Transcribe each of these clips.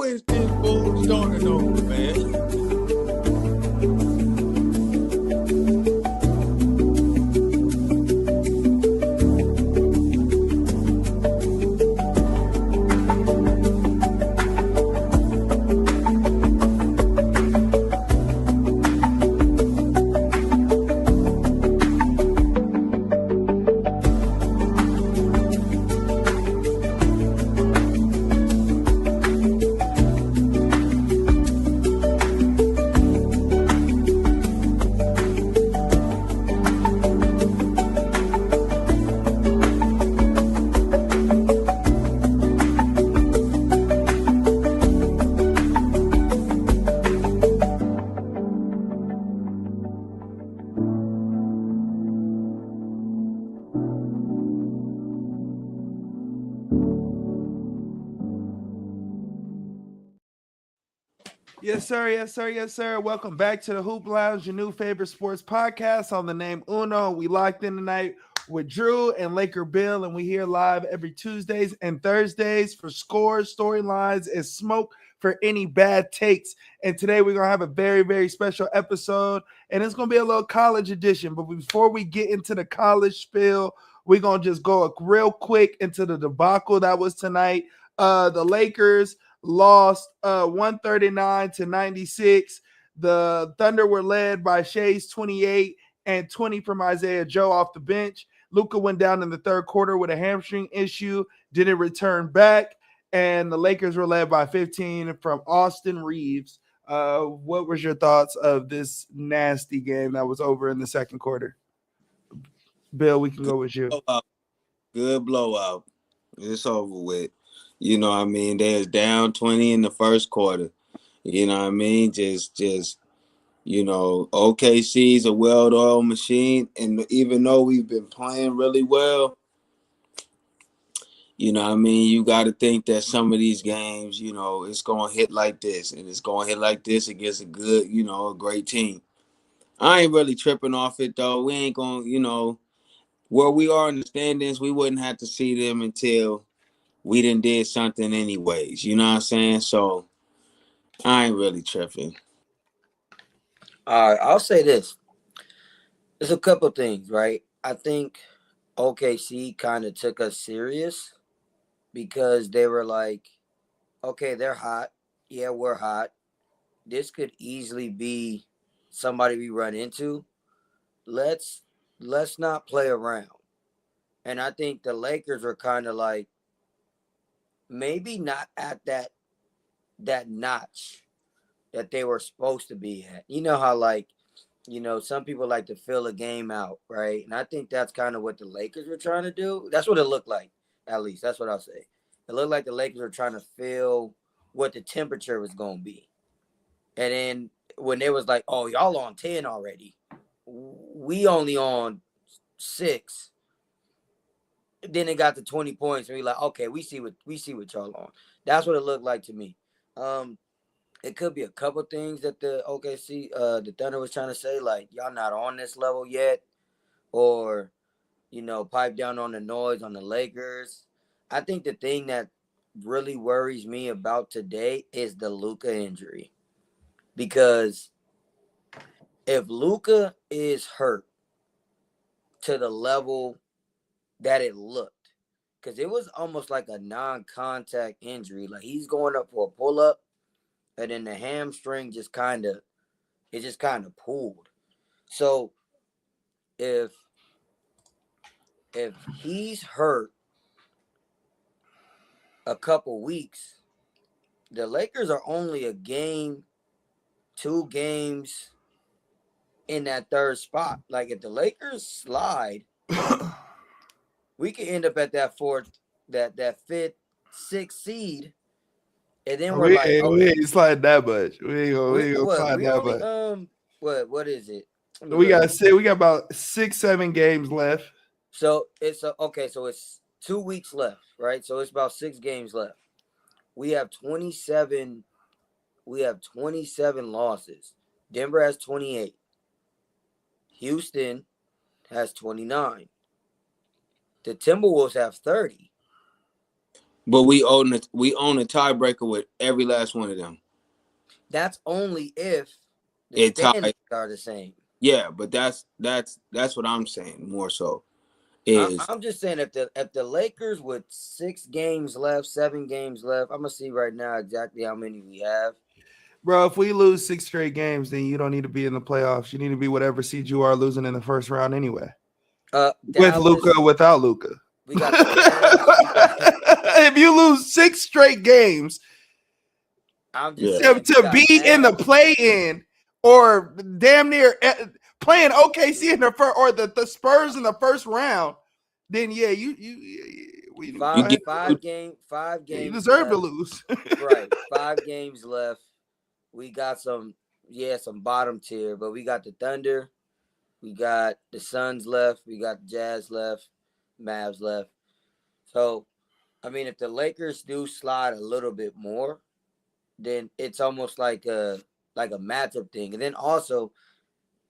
is this bull starting over, man? Yes, sir. Yes, sir. Yes, sir. Welcome back to the Hoop Lounge, your new favorite sports podcast. On the name Uno, we locked in tonight with Drew and Laker Bill, and we here live every Tuesdays and Thursdays for scores, storylines, and smoke for any bad takes. And today we're gonna have a very, very special episode, and it's gonna be a little college edition. But before we get into the college spiel, we're gonna just go real quick into the debacle that was tonight. The Lakers lost 139-96. The Thunder were led by Shay's 28 and 20 from Isaiah Joe off the bench. Luka went down in the third quarter with a hamstring issue, didn't return back, and the Lakers were led by 15 from Austin Reeves. What was your thoughts of this nasty game that was over in the second quarter? Bill, we can go with you. Good blowout. It's over with. You know what I mean? They was down 20 in the first quarter. You know what I mean? Just OKC's a well-oiled machine. And even though we've been playing really well, you know what I mean? You got to think that some of these games, it's going to hit like this. And it's going to hit like this against a good, a great team. I ain't really tripping off it, though. We ain't going to, where we are in the standings, we wouldn't have to see them until we done did something anyways. You know what I'm saying? So I ain't really tripping. All right, I'll say this. There's a couple things, right? I think OKC kind of took us serious because they were like, okay, they're hot. Yeah, we're hot. This could easily be somebody we run into. Let's not play around. And I think the Lakers are kind of like maybe not at that notch that they were supposed to be at. You know how some people like to fill a game out, right? And I think that's kind of what the Lakers were trying to do. That's what it looked like, at least. That's what I'll say. It looked like the Lakers were trying to feel what the temperature was going to be. And then when it was like, oh, y'all on 10 already. We only on 6. Then it got to 20 points, and we like, okay, we see what y'all on. That's what it looked like to me. It could be a couple things that the OKC, the Thunder was trying to say, like y'all not on this level yet, or pipe down on the noise on the Lakers. I think the thing that really worries me about today is the Luka injury, because if Luka is hurt to the level that it looked, because it was almost like a non-contact injury, like he's going up for a pull-up, and then the hamstring just kind of pulled. So if he's hurt a couple weeks, the Lakers are only a game, 2 games in that third spot. Like if the Lakers slide, we could end up at that 4th, that 5th, 6th seed. And then we're like, okay, we ain't sliding that much. We ain't gonna slide that much. What is it? We got about 6-7 games left. So it's okay. So it's 2 weeks left, right? So it's about 6 games left. We have 27. We have 27 losses. Denver has 28. Houston has 29. The Timberwolves have 30. But we own a tiebreaker with every last one of them. That's only if the standings are the same. Yeah, but that's what I'm saying more so. I'm just saying if the Lakers with 6 games left, 7 games left, I'm gonna see right now exactly how many we have. Bro, if we lose 6 straight games, then you don't need to be in the playoffs. You need to be whatever seed you are losing in the first round anyway. With Luka, without Luka. We got the Cavs. If you lose 6 straight games, I'm just saying, to be in the play-in or damn near playing OKC in the first or the Spurs in the first round, then yeah, five games. You deserve to lose. Right, 5 games left. We got some bottom tier, but we got the Thunder, we got the Suns left, we got the Jazz left, Mavs left. So, I mean, if the Lakers do slide a little bit more, then it's almost like a matchup thing. And then also,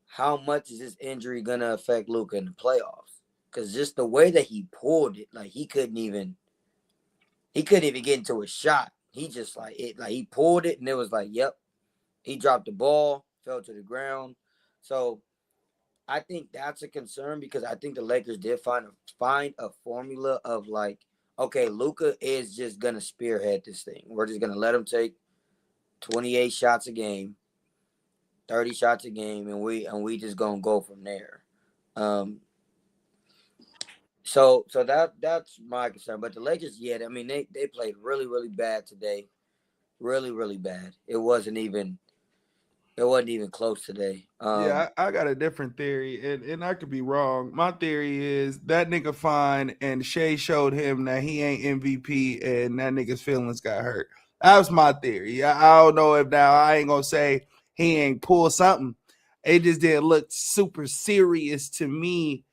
how much is this injury gonna affect Luka in the playoffs? Because just the way that he pulled it, like he couldn't even get into a shot. He just he pulled it and it was like, yep. He dropped the ball, fell to the ground. So I think that's a concern because I think the Lakers did find a formula of like, okay, Luka is just gonna spearhead this thing. We're just gonna let him take 28 shots a game, 30 shots a game, and we just gonna go from there. So that's my concern. But the Lakers, yeah, I mean they played really, really bad today. Really, really bad. It wasn't even close today. Yeah, I got a different theory, and I could be wrong. My theory is that nigga fine, and Shea showed him that he ain't MVP, and that nigga's feelings got hurt. That was my theory. I don't know if now I ain't gonna say he ain't pull something. It just didn't look super serious to me,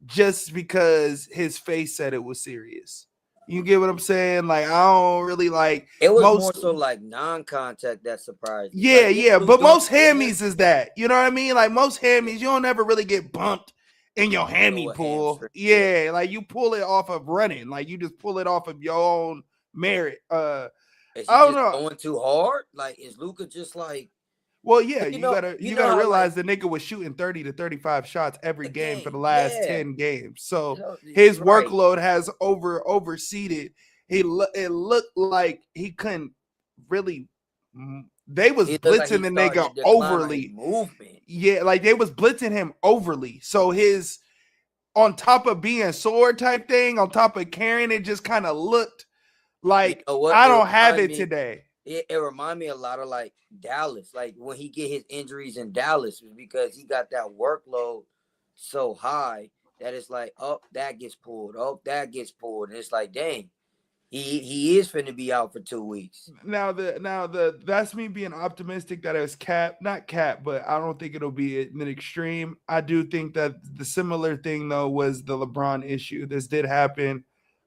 just because his face said it was serious. You get what I'm saying? Like, I don't really like. It was more so like non-contact that surprised me. Yeah, yeah. But most hammies is that. You know what I mean? Like, most hammies, you don't ever really get bumped in your hammy pull. Yeah, like you pull it off of running. Like, you just pull it off of your own merit. I don't know. Going too hard? Like, is Luka just like. Well, yeah, you gotta realize the nigga was shooting 30 to 35 shots every game for the last 10 games. So his workload has overseeded. It looked like he couldn't really. They was blitzing the nigga overly. Movement. Yeah, like they was blitzing him overly. So his on top of being sword type thing, on top of carrying it, just kind of looked like I don't have it today. It reminded me a lot of like Dallas. Like when he get his injuries in Dallas was because he got that workload so high that it's like, oh, that gets pulled. Oh, that gets pulled. And it's like, dang, he is finna be out for 2 weeks. Now that's me being optimistic that it was not cap, but I don't think it'll be an extreme. I do think that the similar thing though was the LeBron issue. This did happen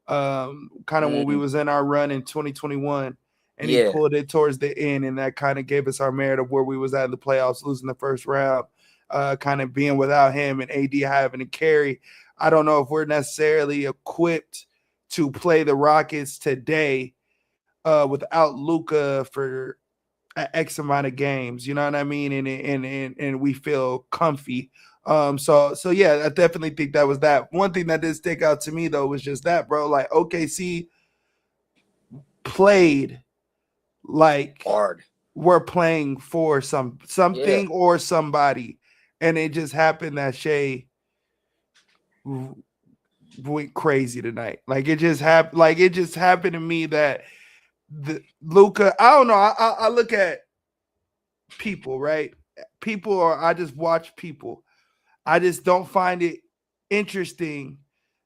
kind of when we was in our run in 2021. And he pulled it towards the end, and that kind of gave us our merit of where we was at in the playoffs, losing the first round, kind of being without him and AD having to carry. I don't know if we're necessarily equipped to play the Rockets today without Luka for X amount of games. You know what I mean? And we feel comfy. So yeah, I definitely think that was that. One thing that did stick out to me though was just that, bro. Like OKC played like hard. We're playing for something or somebody, and it just happened that Shea went crazy tonight. Like it just happened. Like it just happened to me that the Luka. I don't know. I look at people, right? People, or I just watch people. I just don't find it interesting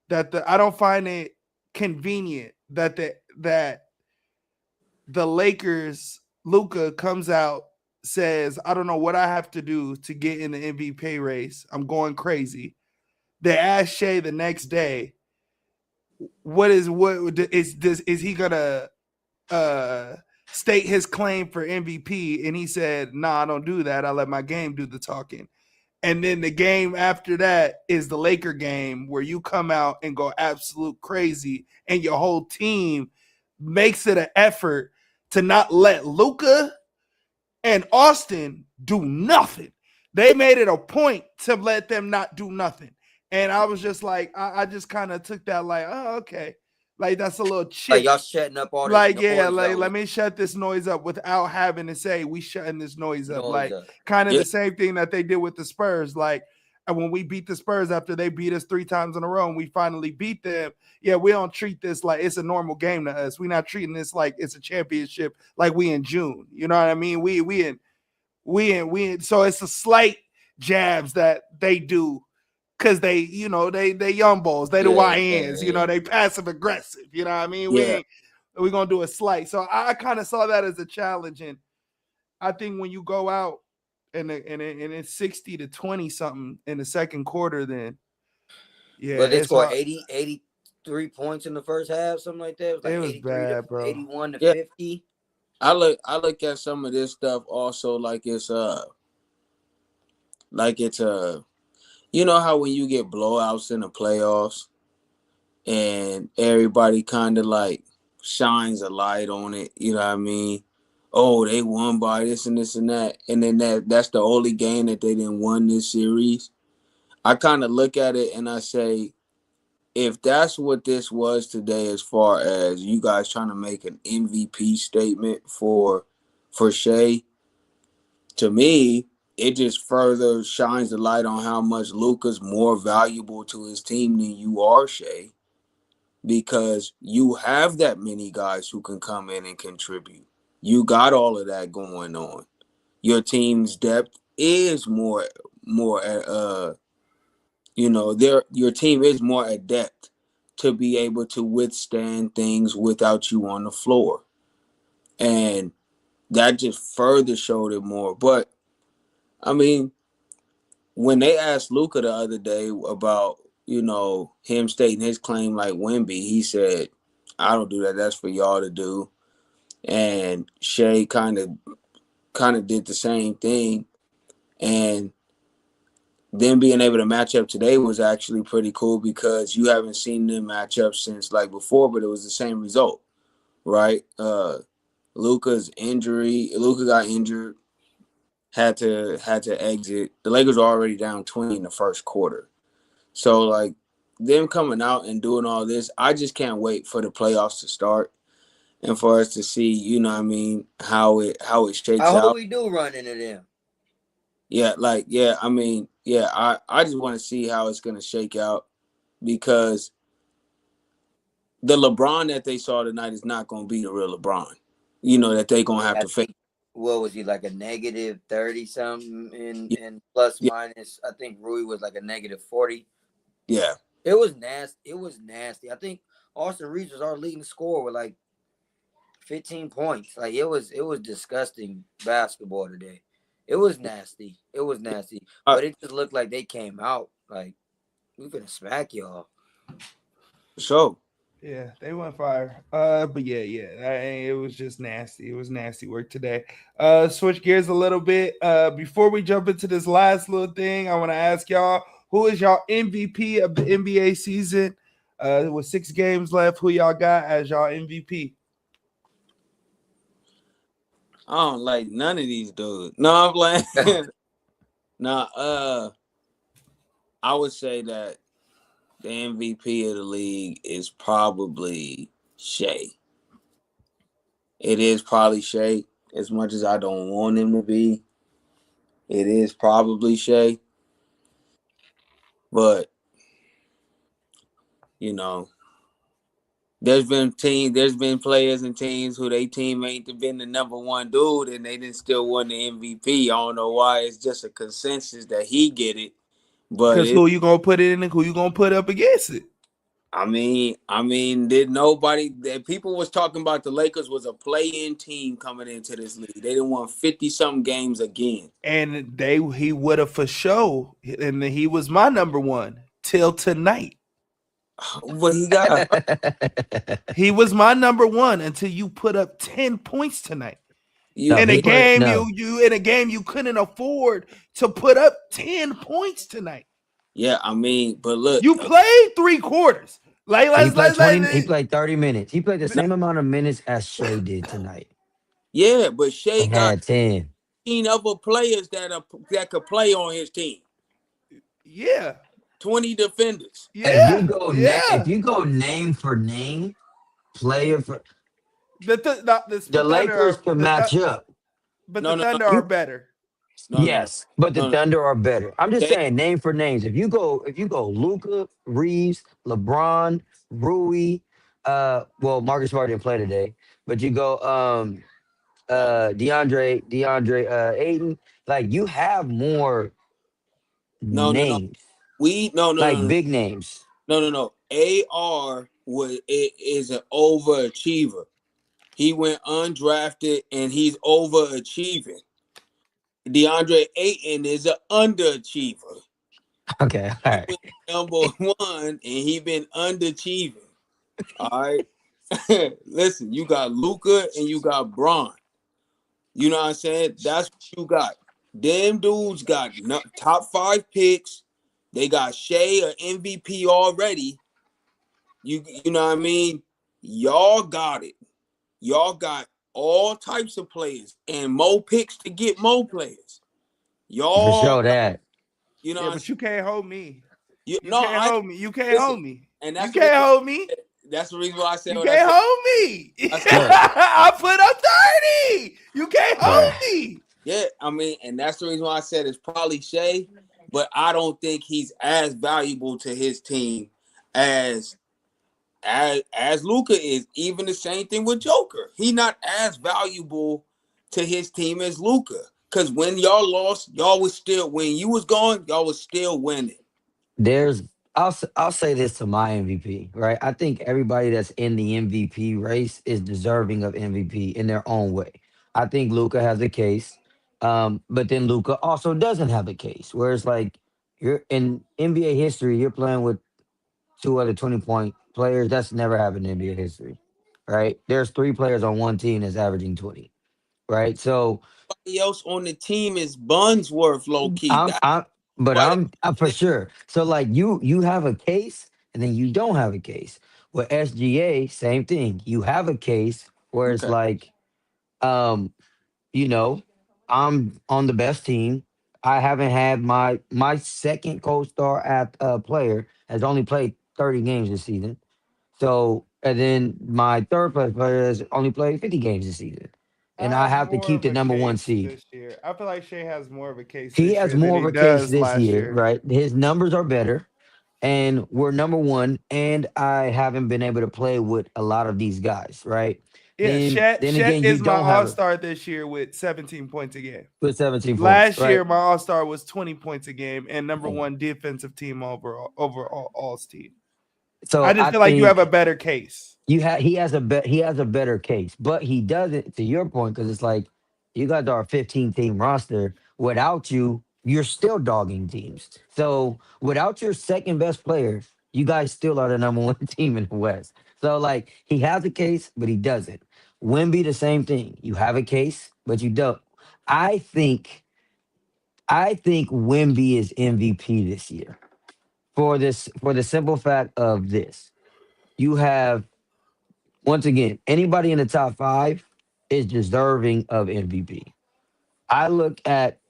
that I don't find it convenient that the Lakers, Luka comes out, says, I don't know what I have to do to get in the MVP race. I'm going crazy. They asked Shea the next day, is he gonna state his claim for MVP? And he said, nah, I don't do that. I let my game do the talking. And then the game after that is the Laker game where you come out and go absolute crazy and your whole team makes it an effort to not let Luka and Austin do nothing. They made it a point to let them not do nothing. And I was just like, I just kind of took that like, oh, okay. Like, that's a little chip. Like, y'all shutting up all this like, noise. yeah, like, let me shut this noise up without having to say we shutting this noise up. Like, kind of the same thing that they did with the Spurs. Like, and when we beat the Spurs after they beat us 3 times in a row and we finally beat them, yeah, we don't treat this like it's a normal game to us. We're not treating this like it's a championship like we in June. You know what I mean? We in. So it's a slight jabs that they do because they young balls, they the YNs, you know, they passive aggressive. You know what I mean? We're gonna do a slight. So I kind of saw that as a challenge, and I think when you go out and it's 60-20 something in the second quarter, then but they scored 83 points in the first half, something like that. It was like bad, bro. 81 to 50. I look at some of this stuff also like it's you know how when you get blowouts in the playoffs and everybody kind of like shines a light on it, you know what I mean? Oh, they won by this and this and that, and then that's the only game that they didn't won this series. I kind of look at it and I say, if that's what this was today, as far as you guys trying to make an MVP statement for Shai, to me, it just further shines the light on how much Luka's more valuable to his team than you are, Shai, because you have that many guys who can come in and contribute. You got all of that going on. Your team's depth is more your team is more adept to be able to withstand things without you on the floor. And that just further showed it more. But, I mean, when they asked Luka the other day about, him stating his claim like Wemby, he said, I don't do that. That's for y'all to do. And Shai kind of did the same thing. And them being able to match up today was actually pretty cool because you haven't seen them match up since like before, but it was the same result, right? Luka got injured, had to exit. The Lakers were already down 20 in the first quarter. So like them coming out and doing all this, I just can't wait for the playoffs to start and for us to see, how it shakes out. I hope we do run into them. I just want to see how it's going to shake out because the LeBron that they saw tonight is not going to be the real LeBron, that they're going to have to face. What was he, like a negative 30 something in plus minus? I think Rui was like a negative 40. Yeah. It was nasty. I think Austin Reeves was our leading scorer with like 15 points. Like it was disgusting basketball today. It was nasty. But it just looked like they came out like we gonna smack y'all. So yeah, they went fire. But it was just nasty. It was nasty work today. Switch gears a little bit. Before we jump into this last little thing, I want to ask y'all, who is y'all MVP of the NBA season? With 6 games left, who y'all got as y'all MVP? I don't like none of these dudes. No, I'm playing. I would say that the MVP of the league is probably Shai. It is probably Shai, as much as I don't want him to be. It is probably Shai. But, there's been players and teams who they team ain't been the number one dude and they didn't still won the MVP. I don't know why. It's just a consensus that he get it. But because who you gonna put it in and who you gonna put up against it? I mean, people was talking about the Lakers was a play-in team coming into this league. They didn't won 50-something games again. And he would have for sure, and he was my number one till tonight. What he got? He was my number one until you put up 10 points tonight. In a game you couldn't afford to put up 10 points tonight. Yeah, but look, you played 3 quarters. Like He let's played let's 20. He let. played 30 minutes. He played the Now, same amount of minutes as Shea did tonight, yeah, but Shea and got had 10. 15 other players that could play on his team. Yeah, 20 defenders. yeah, If yeah. you go name for name, player for The the Thunder Lakers are can match up. but the No, no, no, Thunder are You better. no. yes, but the No, no. Thunder are better. I'm just Shea, saying name for names. If you go Luca, Reeves, LeBron, Rui, well Marcus Smart didn't play today, but you go DeAndre Ayton, like you have more no. names, We no no like no no big names. no. AR is an overachiever. He went undrafted and he's overachieving. DeAndre Ayton is an underachiever. Okay, all He right. went number one and he been underachieving. All right. Listen, you got Luca and you got Braun. You know what I'm saying? That's what you got. Them dudes got top 5 picks. They got Shea an MVP already. You know what I mean? Y'all got it. Y'all got all types of players and more picks to get more players. For Y'all sure got, that. you know Yeah, what I'm but saying? you can't hold me. You No, can't I hold me. You can't listen, hold me. and You that's the reason. can't hold me. That's the reason why I said You what I can't said. hold me. I said, Look, I put up 30. You can't bruh. hold me. yeah, I mean, and that's the reason why I said it's probably Shea, but I don't think he's as valuable to his team as as Luca is. Even the same thing with Joker. He not as valuable to his team as Luca. Cause when y'all lost, y'all was still when you was gone, y'all was still winning. There's I'll say this to my MVP, right? I think everybody that's in the MVP race is deserving of MVP in their own way. I think Luca has a case, but then Luca also doesn't have a case. Whereas like you're in NBA history, you're playing with two other 20-point players. That's never happened in NBA history, right? There's three players on one team that's averaging 20, right? So Everybody else on the team is Bunsworth, low key. I'm That's I'm but why I'm for sure. So like you have a case and then you don't have a case. With SGA, same thing. You have a case where it's okay. like, um, you know, I'm on the best team. I haven't had my second co-star at player has only played 30 games this season. So and then my third place player has only played 50 games this season. I And I have have to more keep of the a number one case seed. this year. I feel like Shea has more of a case He this has year than more he of a case does this last year, year. right? His numbers are better, and we're number one. And I haven't been able to play with a lot of these guys, right? Yeah, Then Chet again, you is my don't have all a star this year with 17 points a game. with 17 points, Last right? year, my all star was 20 points a game and number Right. one defensive team overall all's team. I So just I feel like you have a think better case. he has a better case, but he doesn't. To your point, because it's like you got our 15-team roster. Without you, you're still dogging teams. So without your second best player, you guys still are the number one team in the West. So like he has a case, but he doesn't. Wimby the same thing. You have a case, but you don't. I think I think Wimby is MVP this year for the simple fact of this. You have once again, anybody in the top five is deserving of MVP. I look at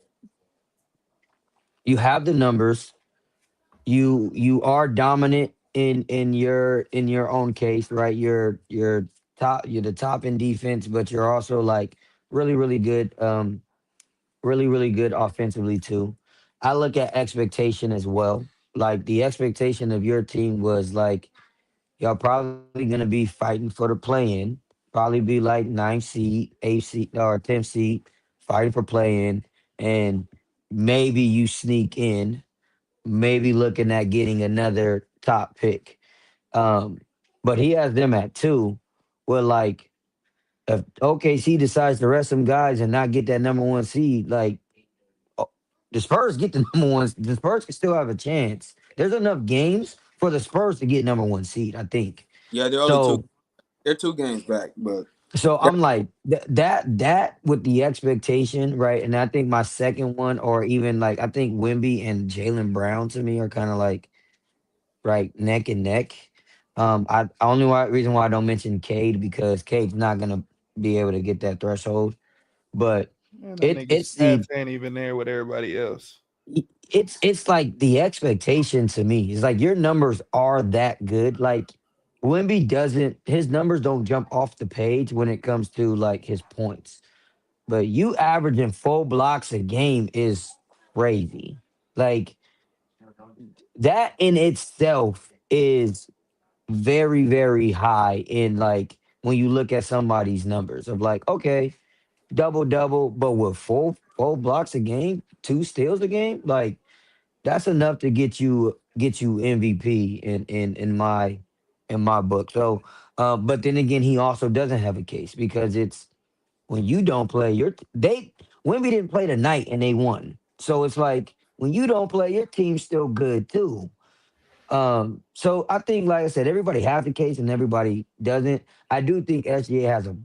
you have the numbers. You are dominant in your own case, right? You're the top in defense, but you're also like really good, really good offensively too. I look at expectation as well. Like the expectation of your team was like y'all probably gonna be fighting for the play-in. Probably be like 9th seed, 8th seed, or 10th seed, fighting for play-in, and maybe you sneak in. Maybe looking at getting another top pick. Um, but he has them at two. Well, like if OKC decides to rest some guys and not get that number one seed, like oh, the Spurs get the number one. The Spurs can still have a chance. There's enough games for the Spurs to get number one seed, I think. Yeah, So they're 2 games back, but So that, I'm like that with the expectation, right? And I think my second one, or even like I think Wimby and Jalen Brown to me are kind of like right neck and neck. I reason why I don't mention Cade because Cade's not gonna be able to get that threshold. But Man, that nigga's it's the stats ain't even there with everybody else. it's like the expectation to me. It's like your numbers are that good. Like Wimby doesn't his numbers don't jump off the page when it comes to like his points. But you averaging 4 blocks a game is crazy. Like that in itself is very, very high in like when you look at somebody's numbers of like, okay, double double, but with four blocks a game, 2 steals a game, like that's enough to get you MVP in my book. So, but then again, he also doesn't have a case because it's when you don't play, Wimby didn't play tonight and they won. So it's like when you don't play, your team's still good too. So I think, like I said, everybody has a case and everybody doesn't. I do think SGA has a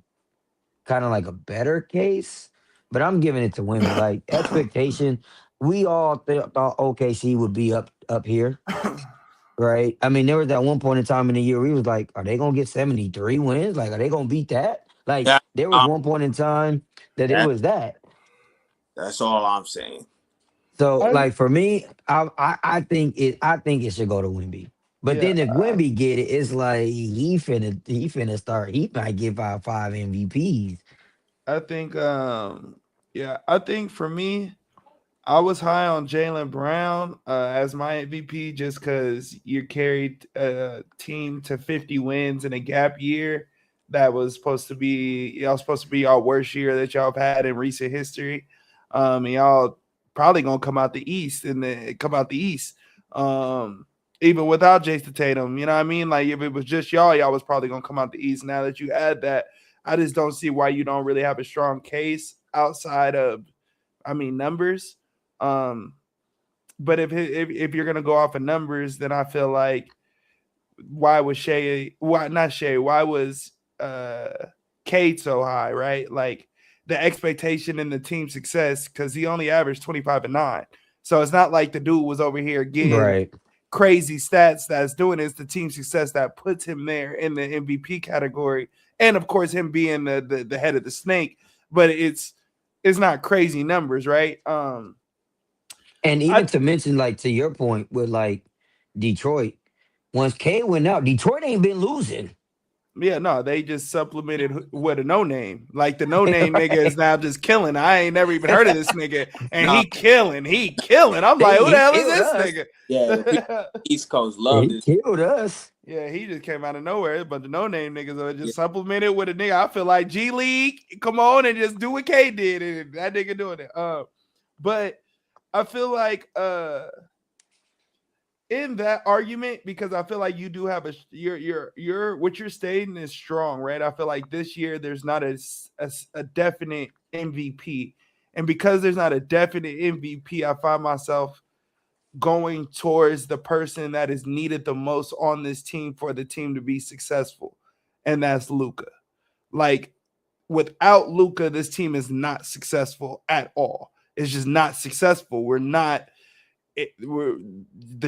kind of like a better case, but I'm giving it to Wimby. Like expectation, we all thought OKC would be up here, right? I mean, there was that one point in time in the year we was like, are they gonna get 73 wins? Like, are they gonna beat that? Like, That, there was one point in time that it that was that. that's all I'm saying. So, I, like for me, I think it should go to Wimby. But yeah, then if Wimby get it, it's like he finna start. He might give out 5 MVPs. I think yeah, I think for me, I was high on Jaylen Brown as my MVP just because you carried a team to 50 wins in a gap year. That was supposed to be y'all worst year that y'all have had in recent history. And y'all probably gonna come out the East even without Jason Tatum. You know what I mean? Like if it was just y'all was probably gonna come out the East. Now that you add that, I just don't see why you don't really have a strong case outside of, numbers. But if you're gonna go off of numbers, then I feel like why was Cade so high, right? Like the expectation and the team success because he only averaged 25 and 9. So it's not like the dude was over here getting Right. crazy stats that's doing it. It's the team success that puts him there in the MVP category. And of course, him being the head of the snake, but it's not crazy numbers, right? And even I to mention, like to your point with like Detroit, once K went out, Detroit ain't been losing. Yeah, no, they just supplemented with a no name. Like the no name nigga is now just killing. I ain't never even heard of this nigga, and Nah, he killing. I'm like, who the He hell is killed this us. yeah, the people nigga? East Coast love He this. killed us. Yeah, he just came out of nowhere. But the no name niggas are Yeah, just supplemented with a nigga. I feel like G League, come on and just do what K did, and that nigga doing it. But I feel like in that argument, because I feel like you do have your what you're stating is strong, right? I feel like this year there's not a definite MVP, and because there's not a definite MVP, I find myself going towards the person that is needed the most on this team for the team to be successful, and that's Luka. Like without Luka, this team is not successful at all. It's just not successful. They're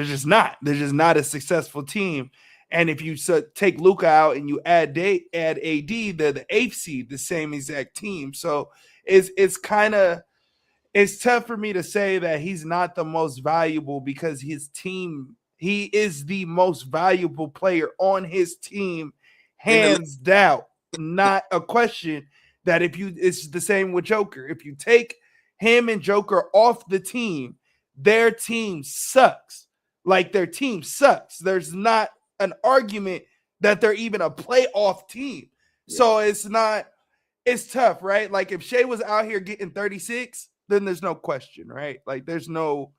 just not. They're just not a successful team. And if you take Luka out and you add AD, they're the eighth seed, the same exact team. So it's tough for me to say that he's not the most valuable because his team, he is the most valuable player on his team, in the league. hands down. Not a question that it's the same with Joker. If you take him and Joker off the team, their team sucks. Like their team sucks. There's not an argument that they're even a playoff team. Yeah. So it's tough, right? Like if Shea was out here getting 36, then there's no question, right? Like there's no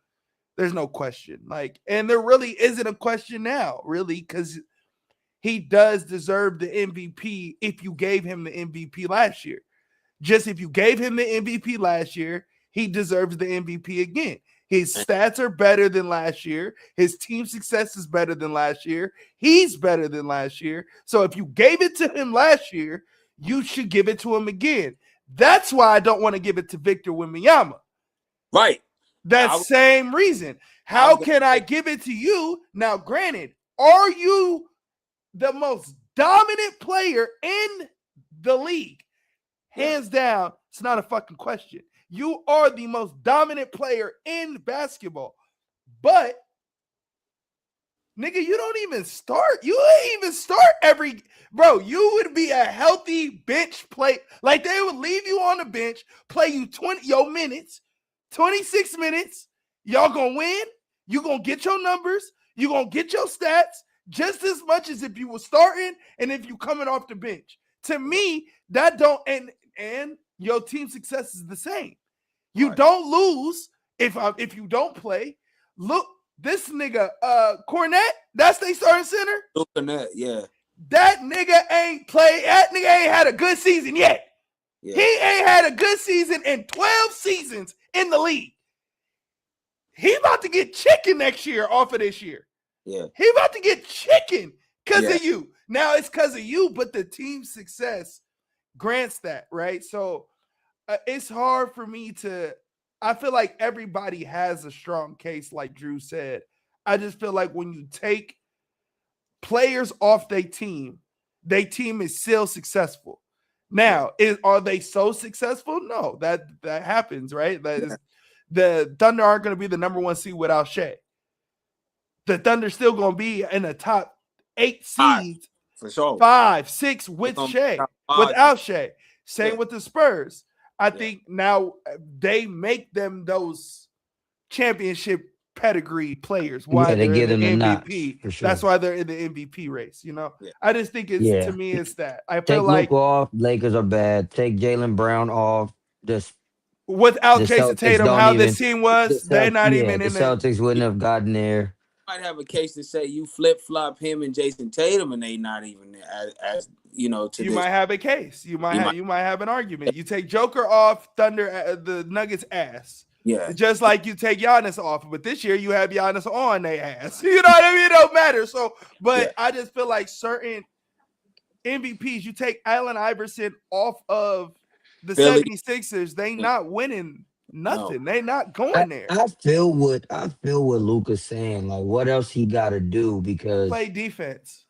question. Like, and there really isn't a question now, really, because he does deserve the MVP if you gave him the MVP last year. Just if you gave him the MVP last year, he deserves the MVP again. His stats are better than last year. His team success is better than last year. He's better than last year. So if you gave it to him last year, you should give it to him again. That's why I don't want to give it to Victor Wembanyama. Right. That same reason. How can I give it to you? Now, granted, are you the most dominant player in the league. Hands down, it's not a fucking question. You are the most dominant player in basketball. But, nigga, you don't even start. You ain't even start every... Bro, you would be a healthy bench play. Like, they would leave you on the bench, play you 20 minutes, 26 minutes. Y'all gonna win. You gonna get your numbers. You gonna get your stats just as much as if you were starting and if you coming off the bench. To me, that don't... And your team success is the same. You don't lose if you don't play. Look, this nigga, Cornette, that's they starting center. Cornette, yeah. That nigga ain't played. That nigga ain't had a good season yet. Yeah. He ain't had a good season in 12 seasons in the league. He about to get chicken next year off of this year. Yeah. He about to get chicken because of you. Now it's because of you, but the team success grants that, right? So it's hard for me to... I feel like everybody has a strong case, like Drew said. I just feel like when you take players off their team is still successful. Now, are they so successful? No, that happens, right? The Thunder aren't going to be the number 1 seed without Shea. The Thunder still going to be in the top 8 seeds, for sure. 5, 6 with Shea, without Shea. Same with the Spurs. I think now they make them those championship pedigree players. Why they give in the them MVP? For sure. That's why they're in the MVP race. I just think it's to me it's that I feel take like Luka off. Lakers are bad. Take Jaylen Brown off. Just without Jason Tatum, how this team was, they're not even in the Celtics wouldn't have gotten there. Might have a case to say you flip flop him and Jason Tatum, and they not even as you might have a case. You might have an argument. You take Joker off, Thunder, the Nuggets ass. Yeah, just like you take Giannis off, but this year you have Giannis on their ass. You know what I mean? It don't matter. So, but I just feel like certain MVPs, you take Allen Iverson off of the 76ers, they not winning nothing. No. They not going there. I feel what Luka's saying. Like, what else he got to do? Because play defense.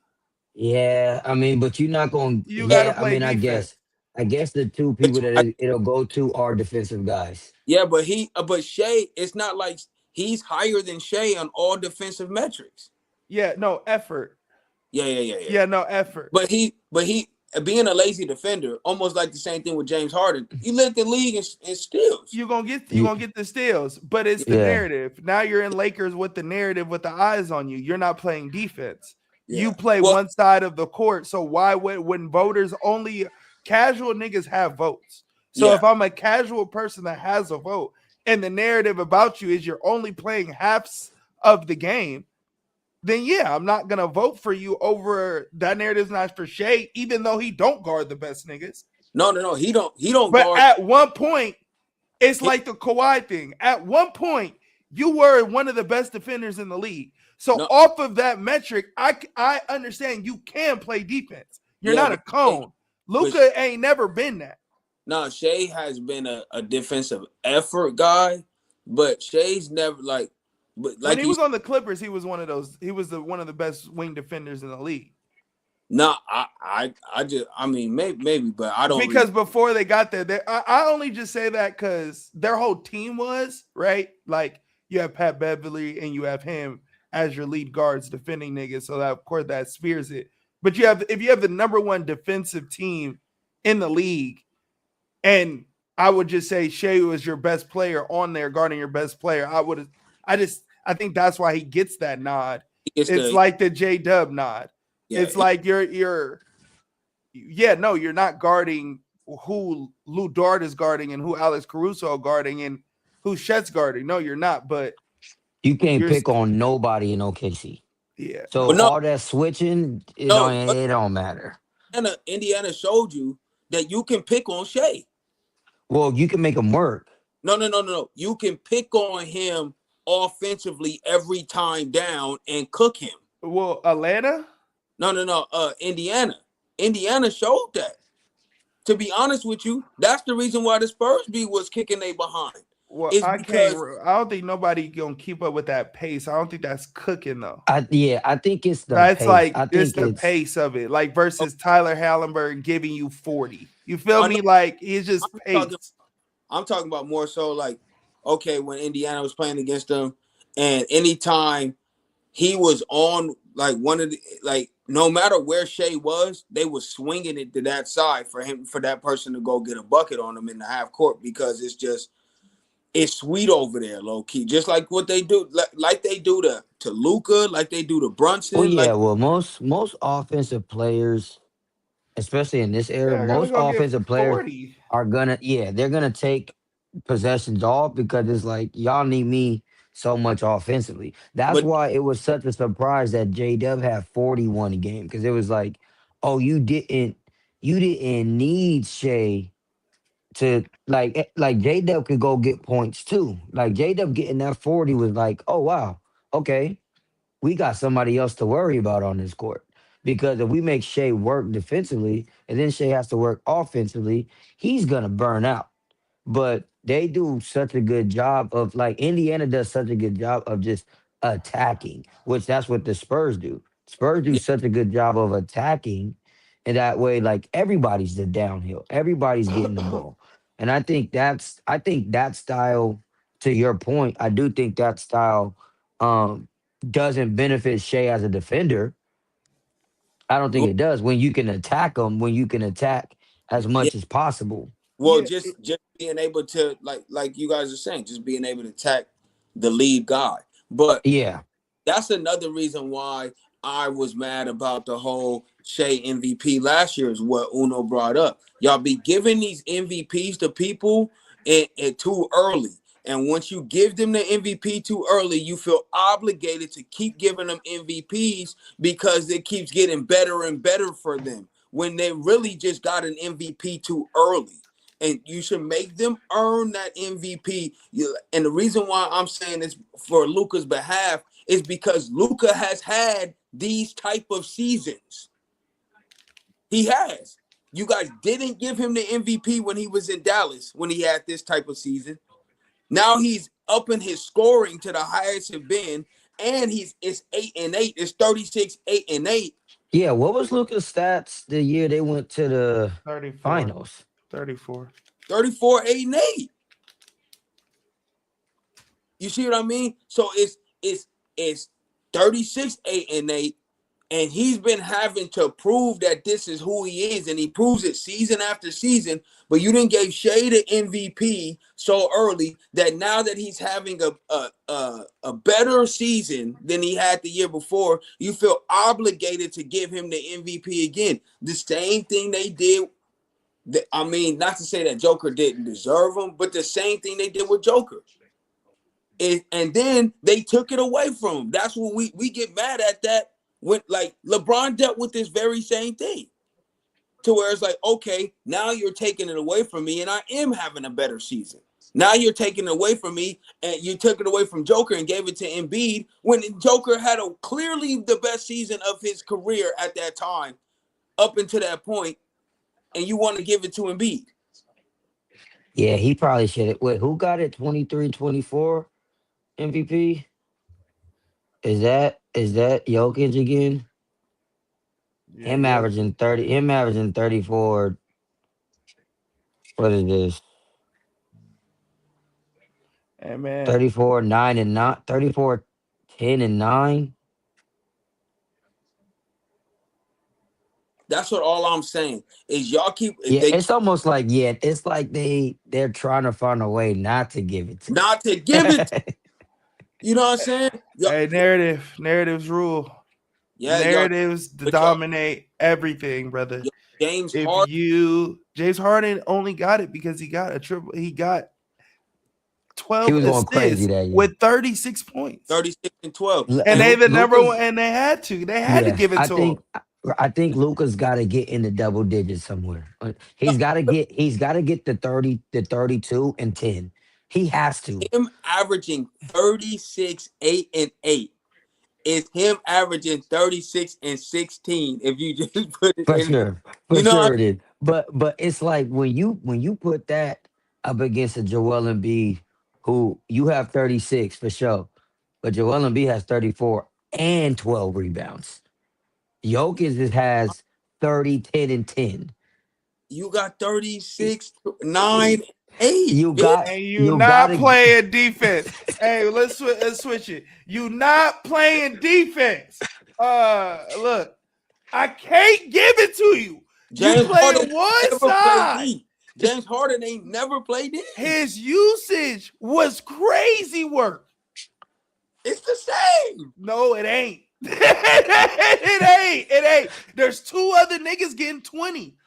Yeah, I mean, but you're not going. You gotta play defense. I guess the two people that it'll go to are defensive guys. Yeah, but Shea, it's not like he's higher than Shea on all defensive metrics. Yeah, no effort. Yeah. Yeah, no effort. But he being a lazy defender, almost like the same thing with James Harden. He led the league in steals. You're gonna get the steals, but it's the narrative. Now you're in Lakers with the narrative with the eyes on you. You're not playing defense. Yeah. You play one side of the court. So why when voters only casual niggas have votes? So if I'm a casual person that has a vote and the narrative about you is you're only playing halves of the game, then I'm not gonna vote for you over that narrative's not for Shea, even though he don't guard the best niggas. No, he don't but guard. At one point, it's like the Kawhi thing. At one point, you were one of the best defenders in the league. So off of that metric, I understand you can play defense. You're not a cone. Luka ain't never been that. No, Shea has been a defensive effort guy, but Shea's never when he was on the Clippers, he was one of those. He was one of the best wing defenders in the league. No, I mean maybe, but I don't because before they got there, I only just say that because their whole team was right. Like you have Pat Beverly and you have him as your lead guards defending niggas, so that of course that spears it. But if you have the number one defensive team in the league, and I would just say Shea was your best player on there guarding your best player, I think that's why he gets that nod. It's like the J-Dub nod. Yeah, it's like you're not guarding who Lou Dort is guarding and who Alex Caruso guarding and who Chet's guarding. No, you're not. But you can't pick on nobody in OKC. Yeah. So all that switching, it don't matter. Indiana showed you that you can pick on Shea. Well, you can make him work. No. You can pick on him offensively every time down and cook him. Well, Atlanta? No. Indiana. Indiana showed that. To be honest with you, that's the reason why the Spurs was kicking they behind. Well, is I can't. because I don't think nobody gonna keep up with that pace. I don't think that's cooking though. I think it's the That's pace. like I it's think the it's pace of it, like versus Tyler Hallenberg giving you 40. You feel I know me? Like it's just I'm talking pace. I'm talking about more so like, okay, when Indiana was playing against them, and anytime he was on like one of the like no matter where Shea was, they were swinging it to that side for that person to go get a bucket on him in the half court because it's sweet over there, low key, just like what they do, like they do to Luca, like they do to well, Brunson, yeah. like Well, most offensive players, especially in this era, Yeah, gotta most go get offensive players 40. are gonna, yeah, they're gonna take possessions off because it's like y'all need me so much offensively. That's but why it was such a surprise that J Dub had 41 a game because it was like, oh, you didn't need Shea to like J Dub could go get points too. Like J Dub getting that 40 was like, oh wow, okay, we got somebody else to worry about on this court. Because if we make Shea work defensively and then Shea has to work offensively, he's gonna burn out. But they do such a good job of like Indiana does such a good job of just attacking, which that's what the Spurs do. Spurs do yeah, such a good job of attacking, and that way, like everybody's the downhill, everybody's getting the ball. And I think that style, to your point, I do think that style um doesn't benefit Shea as a defender. I don't think it does when you can attack them, when you can attack as yeah, much as possible. well, Yeah, just being able to like you guys are saying, just being able to attack the lead guy, but Yeah. that's another reason why I was mad about the whole Shea MVP last year is what Uno brought up. Y'all be giving these MVPs to people and too early. And once you give them the MVP too early, you feel obligated to keep giving them MVPs because it keeps getting better and better for them when they really just got an MVP too early. And you should make them earn that MVP. And the reason why I'm saying this for Luka's behalf is because Luka has had these type of seasons. He has. You guys didn't give him the MVP when he was in Dallas when he had this type of season. Now he's upping his scoring to the highest it's been, and it's 8-8. It's 36, 8-8. Yeah, what was Luca's stats the year they went to the 34. finals? 34. 34, 8-8. You see what I mean? So it's 36, 8-8. And he's been having to prove that this is who he is, and he proves it season after season. But you didn't give Shea the MVP so early that now that he's having a better season than he had the year before, you feel obligated to give him the MVP again. The same thing they did. I mean, not to say that Joker didn't deserve him, but the same thing they did with Joker. And then they took it away from him. That's what we get mad at that when like LeBron dealt with this very same thing. To where it's like, okay, now you're taking it away from me and I am having a better season. Now you're taking it away from me and you took it away from Joker and gave it to Embiid when Joker had a clearly the best season of his career at that time up until that point, and you want to give it to Embiid. Yeah, he probably should have. Wait, who got it? 23, 24 MVP? Is that Jokic again? Yeah, Him yo. averaging 30, him averaging 34. What is this? Hey man. 34, 9 and 9, 34, 10 and 9. That's what all I'm saying is y'all keep Yeah, they it's almost like, yeah, it's like they're trying to find a way not to give it to not to give it. him. You know what I'm saying? Hey, narratives rule. Yeah, y'all. Narratives But y'all, dominate everything, brother. James If Harden, you James Harden only got it because he got a triple, he got He 12 was going crazy assists that year. with 36 points. 36 and 12. And they the number Luca's, one, and they had to. They had to yeah, give it I to him. think I think Luca's got to get in the double digits somewhere. He's got to get the 30, the 32 and 10. He has to. Him averaging 36, 8 and 8 is him averaging 36 and 16. If you just put it For in, sure. For you know, sure it is. But it's like when you put that up against a Joel Embiid who you have 36 for sure, but Joel Embiid has 34 and 12 rebounds. Jokic has 30, 10, and 10. You got 36, 9, 8, You bitch. got And you you not gotta playing defense. Hey, let's switch it. You not playing defense. Look, I can't give it to you. James You Harden playing one never played side. D. James Harden ain't never played D. His usage was crazy work. It's the same. No, it ain't. It ain't. There's 2 other niggas getting 20.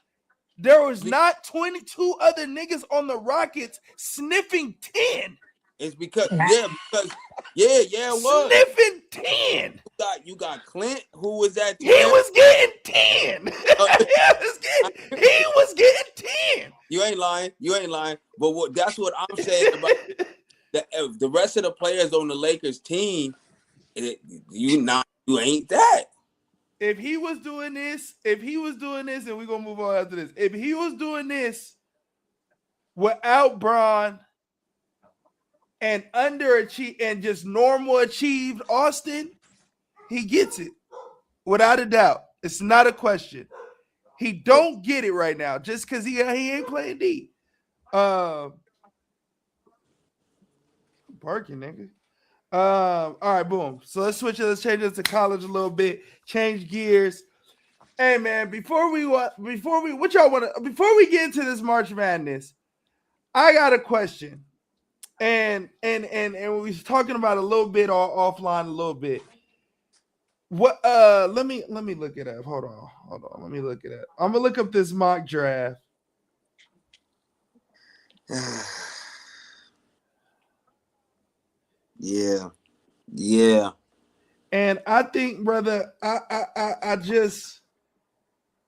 There was not 22 other niggas on the Rockets sniffing 10. It's because it was. Sniffing 10. You got Clint, who was at He 12. was getting 10. he was getting 10. You ain't lying. But that's what I'm saying about the rest of the players on the Lakers team. You ain't that. If he was doing this, and we're gonna move on after this. If he was doing this without Bron and underachieved and just normal achieved Austin, he gets it without a doubt. It's not a question. He don't get it right now just because he ain't playing D. Barking, nigga. All right, boom. So let's switch it. Let's change it to college a little bit. Change gears. Hey man, before we get into this March Madness, I got a question. And we was talking about a little bit offline a little bit. What let me look it up. Hold on. Let me look it up. I'm gonna look up this mock draft. Yeah. And I think, brother, I just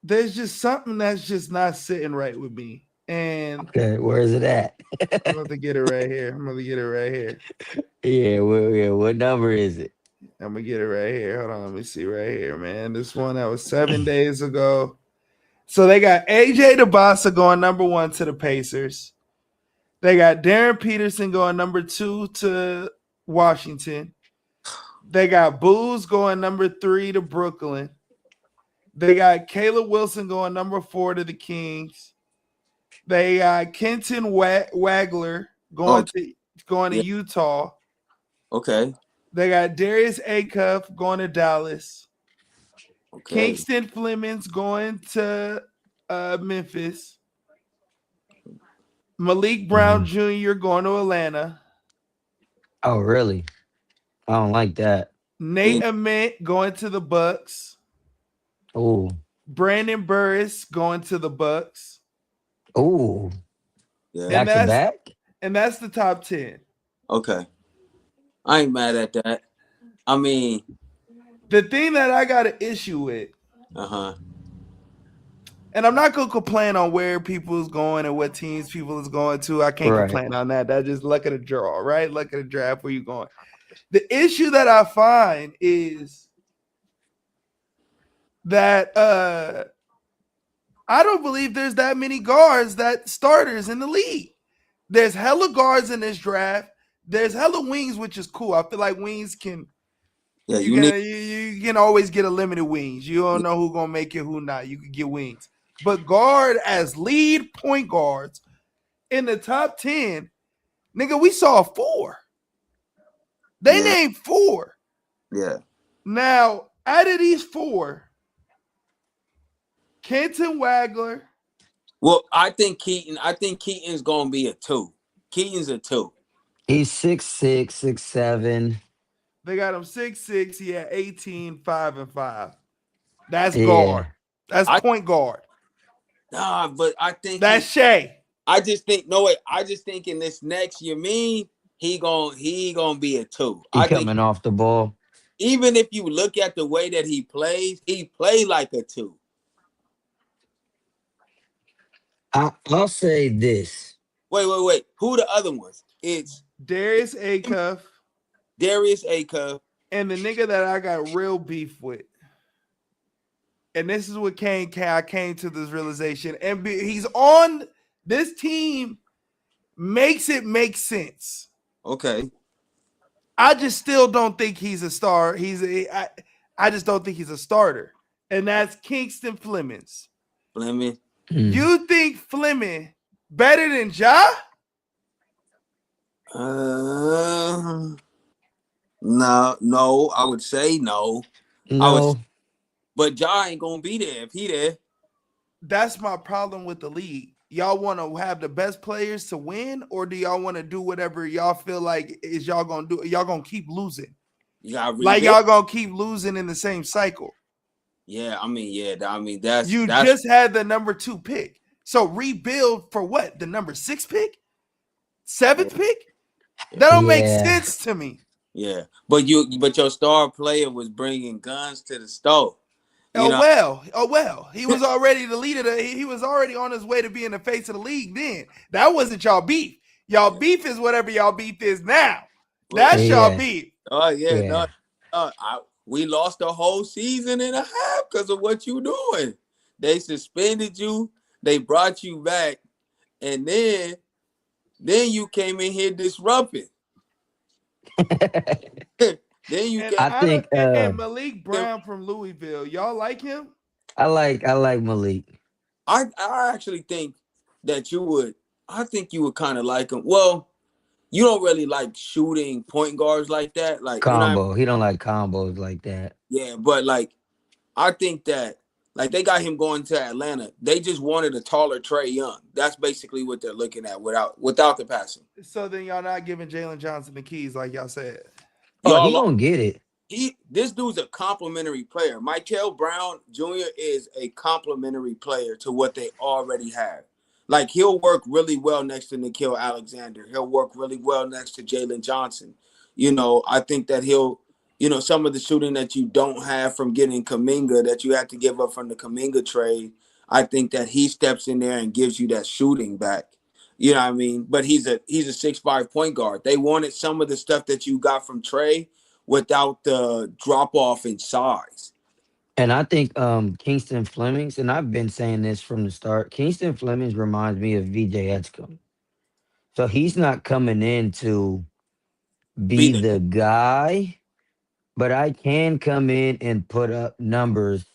there's just something that's just not sitting right with me. And okay, where is it at? I'm going to get it right here. Yeah, what number is it? I'm going to get it right here. Hold on, let me see right here, man. This one that was 7 days ago. So they got AJ DeBasa going number 1 to the Pacers. They got Darren Peterson going number 2 to Washington. They got Booz going number 3 to Brooklyn. They got Caleb Wilson going number 4 to the Kings. They got Kenton Wagler going to Utah. Okay. They got Darius Acuff going to Dallas. Okay. Kingston Flemings going to Memphis. Malik Brown Jr. going to Atlanta. Oh, really? I don't like that. Nate Ament going to the Bucks. Oh. Brandon Burris going to the Bucks. Oh. Yeah. Back to back? And that's the top 10. Okay. I ain't mad at that. I mean, the thing that I got an issue with, and I'm not gonna complain on where people is going and what teams people is going to. I can't complain on that. That's just luck of the draw, right? Luck of the draft, where you going. The issue that I find is that I don't believe there's that many guards that starters in the league. There's hella guards in this draft. There's hella wings, which is cool. I feel like wings can. Yeah, you can always get a limited wings. You don't know who's gonna make it, who not. You can get wings, but guard as lead point guards in the top 10, nigga, we saw 4. They named 4. Yeah. Now, out of these 4, Kenton Wagler. Well, I think Keaton's gonna be a 2. Keaton's a 2. He's 6'6", 6'7". They got him 6'6". He had 18, 5 and 5. That's guard. That's point guard. Nah, but I think that's Shea. I just think in this next year, he gonna be a 2. He coming off the ball. Even if you look at the way that he plays like a 2. I'll say this. Wait. Who the other ones? It's Darius Acuff. And the nigga that I got real beef with. And this is what I came to this realization. And he's on this team, makes it make sense. Okay. I just still don't think he's a star. I just don't think he's a starter. And that's Kingston Flemings. Fleming. Mm. You think Fleming better than Ja? No, I would say no. I would, No, but Ja ain't gonna be there if he there. That's my problem with the league. Y'all want to have the best players to win, or do y'all want to do whatever y'all feel like is y'all gonna do? Y'all gonna keep losing, You gotta like rebuild. y'all gonna keep losing in the same cycle. Yeah, I mean, yeah, I mean that's You just had the number 2 pick, so rebuild for what? The number 6 pick, 7th pick? That don't make yeah, sense to me. yeah. But your star player was bringing guns to the stove. You know, Oh well. He was already the leader. He was already on his way to being the face of the league. Then that wasn't y'all beef. Y'all beef is whatever y'all beef is now. well, That's y'all yeah, beef. oh yeah, no, yeah. we lost a whole season and a half because of what you doing. They suspended you, they brought you back, and then you came in here disrupting. Then you And came. I I don't. think And Malik Brown from Louisville, y'all like him? I like Malik. I actually think that you would. I think you would kind of like him. Well, you don't really like shooting point guards like that. Like, you know what I mean? Combo. He don't like combos like that. Yeah, but like I think that like they got him going to Atlanta. They just wanted a taller Trey Young. That's basically what they're looking at without the passing. So then y'all not giving Jalen Johnson the keys like y'all said. Oh, he Y'all gonna get it. this dude's a complimentary player. Michael Brown Jr. is a complimentary player to what they already have. Like he'll work really well next to Nickeil Alexander. He'll work really well next to Jalen Johnson. I think that some of the shooting that you don't have from getting Kaminga that you had to give up from the Kaminga trade, I think that he steps in there and gives you that shooting back. You know what I mean? But he's a 6'5" point guard. They wanted some of the stuff that you got from Trey without the drop off in size. And I think Kingston Flemings, and I've been saying this from the start. Kingston Flemings reminds me of VJ Edgecombe. So he's not coming in to Be be the the guy, but I can come in and put up numbers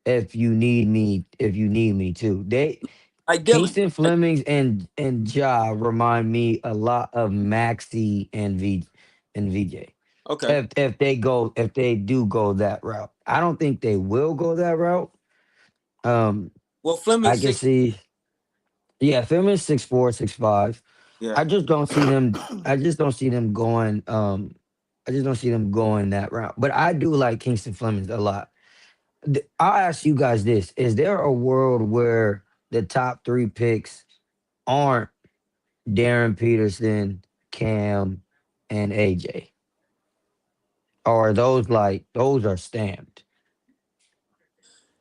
if you need me to. like Dylan. Kingston Flemings and Ja remind me a lot of Maxi and VJ. Okay. If they do go that route. I don't think they will go that route. Um Well, I Fleming's can six. see, yeah, Flemings 6'4", 6'5". Yeah. I just don't see them I just don't see them going I just don't see them going that route. But I do like Kingston Flemings a lot. I'll ask you guys this. Is there a world where the top 3 picks aren't Darren Peterson, Cam, and AJ? Or are those are stamped?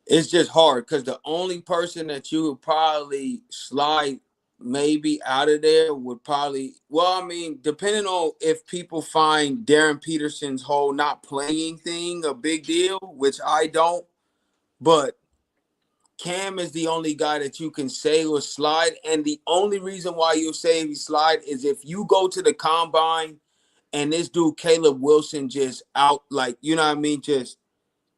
It's just hard because the only person that you would probably slide maybe out of there would probably, well, I mean, depending on if people find Darren Peterson's whole not playing thing a big deal, which I don't, but Cam is the only guy that you can say will slide. And the only reason why you say he slide is if you go to the combine and this dude Caleb Wilson just out, like, you know what I mean, just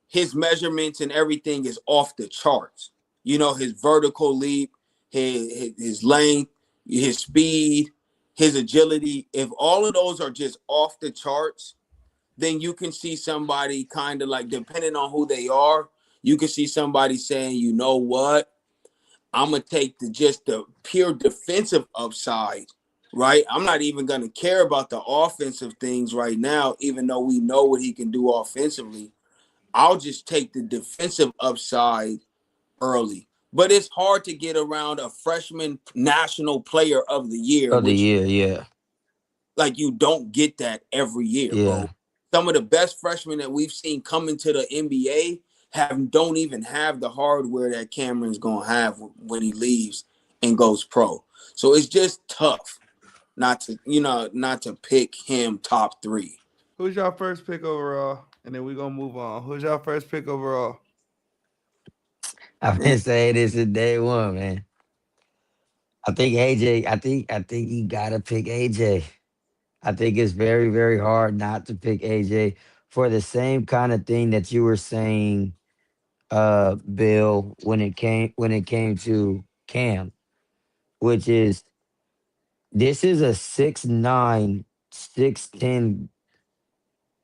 his measurements and everything is off the charts. His vertical leap, his length, his speed, his agility. If all of those are just off the charts, then you can see somebody kind of like, depending on who they are, you can see somebody saying, you know what, I'm gonna take the pure defensive upside, right? I'm not even gonna care about the offensive things right now, even though we know what he can do offensively. I'll just take the defensive upside early. But it's hard to get around a freshman national player of the year, Of the which year, yeah. like you don't get that every year, bro. Yeah. Some of the best freshmen that we've seen come into the NBA don't even have the hardware that Cameron's gonna have when he leaves and goes pro. So it's just tough not to pick him top 3. Who's your first pick overall? And then we're gonna move on. Who's your first pick overall? I've Man, been saying this since day one, man. I think AJ, I think you gotta pick AJ. I think it's very, very hard not to pick AJ for the same kind of thing that you were saying, Bill, when it came to Cam, which is this is a 6'9", 6'10"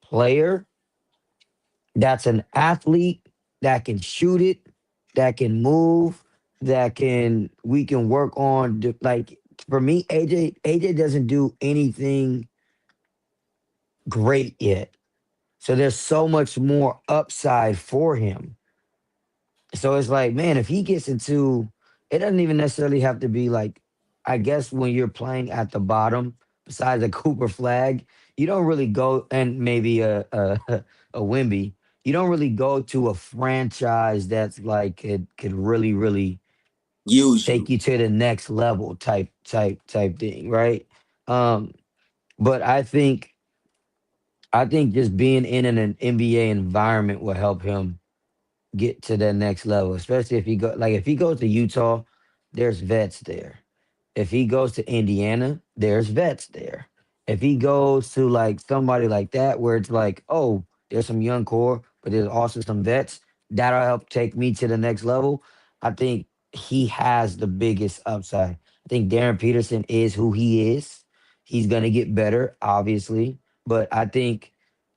player that's an athlete that can shoot it, that can move, that can we can work on like for me, AJ doesn't do anything great yet. So there's so much more upside for him. So it's like, man, if he gets into it doesn't even necessarily have to be like, I guess when you're playing at the bottom, besides a Cooper Flag, you don't really go and maybe a Wimby, you don't really go to a franchise that's like could really, really Use take you. you to the next level type thing, right? Um, but I think just being in an NBA environment will help him get to that next level, especially if he goes to Utah, there's vets there. If he goes to Indiana, there's vets there. If he goes to like somebody like that, where it's like, oh, there's some young core, but there's also some vets, that'll help take me to the next level. I think he has the biggest upside. I think Darren Peterson is who he is. He's gonna get better, obviously, but I think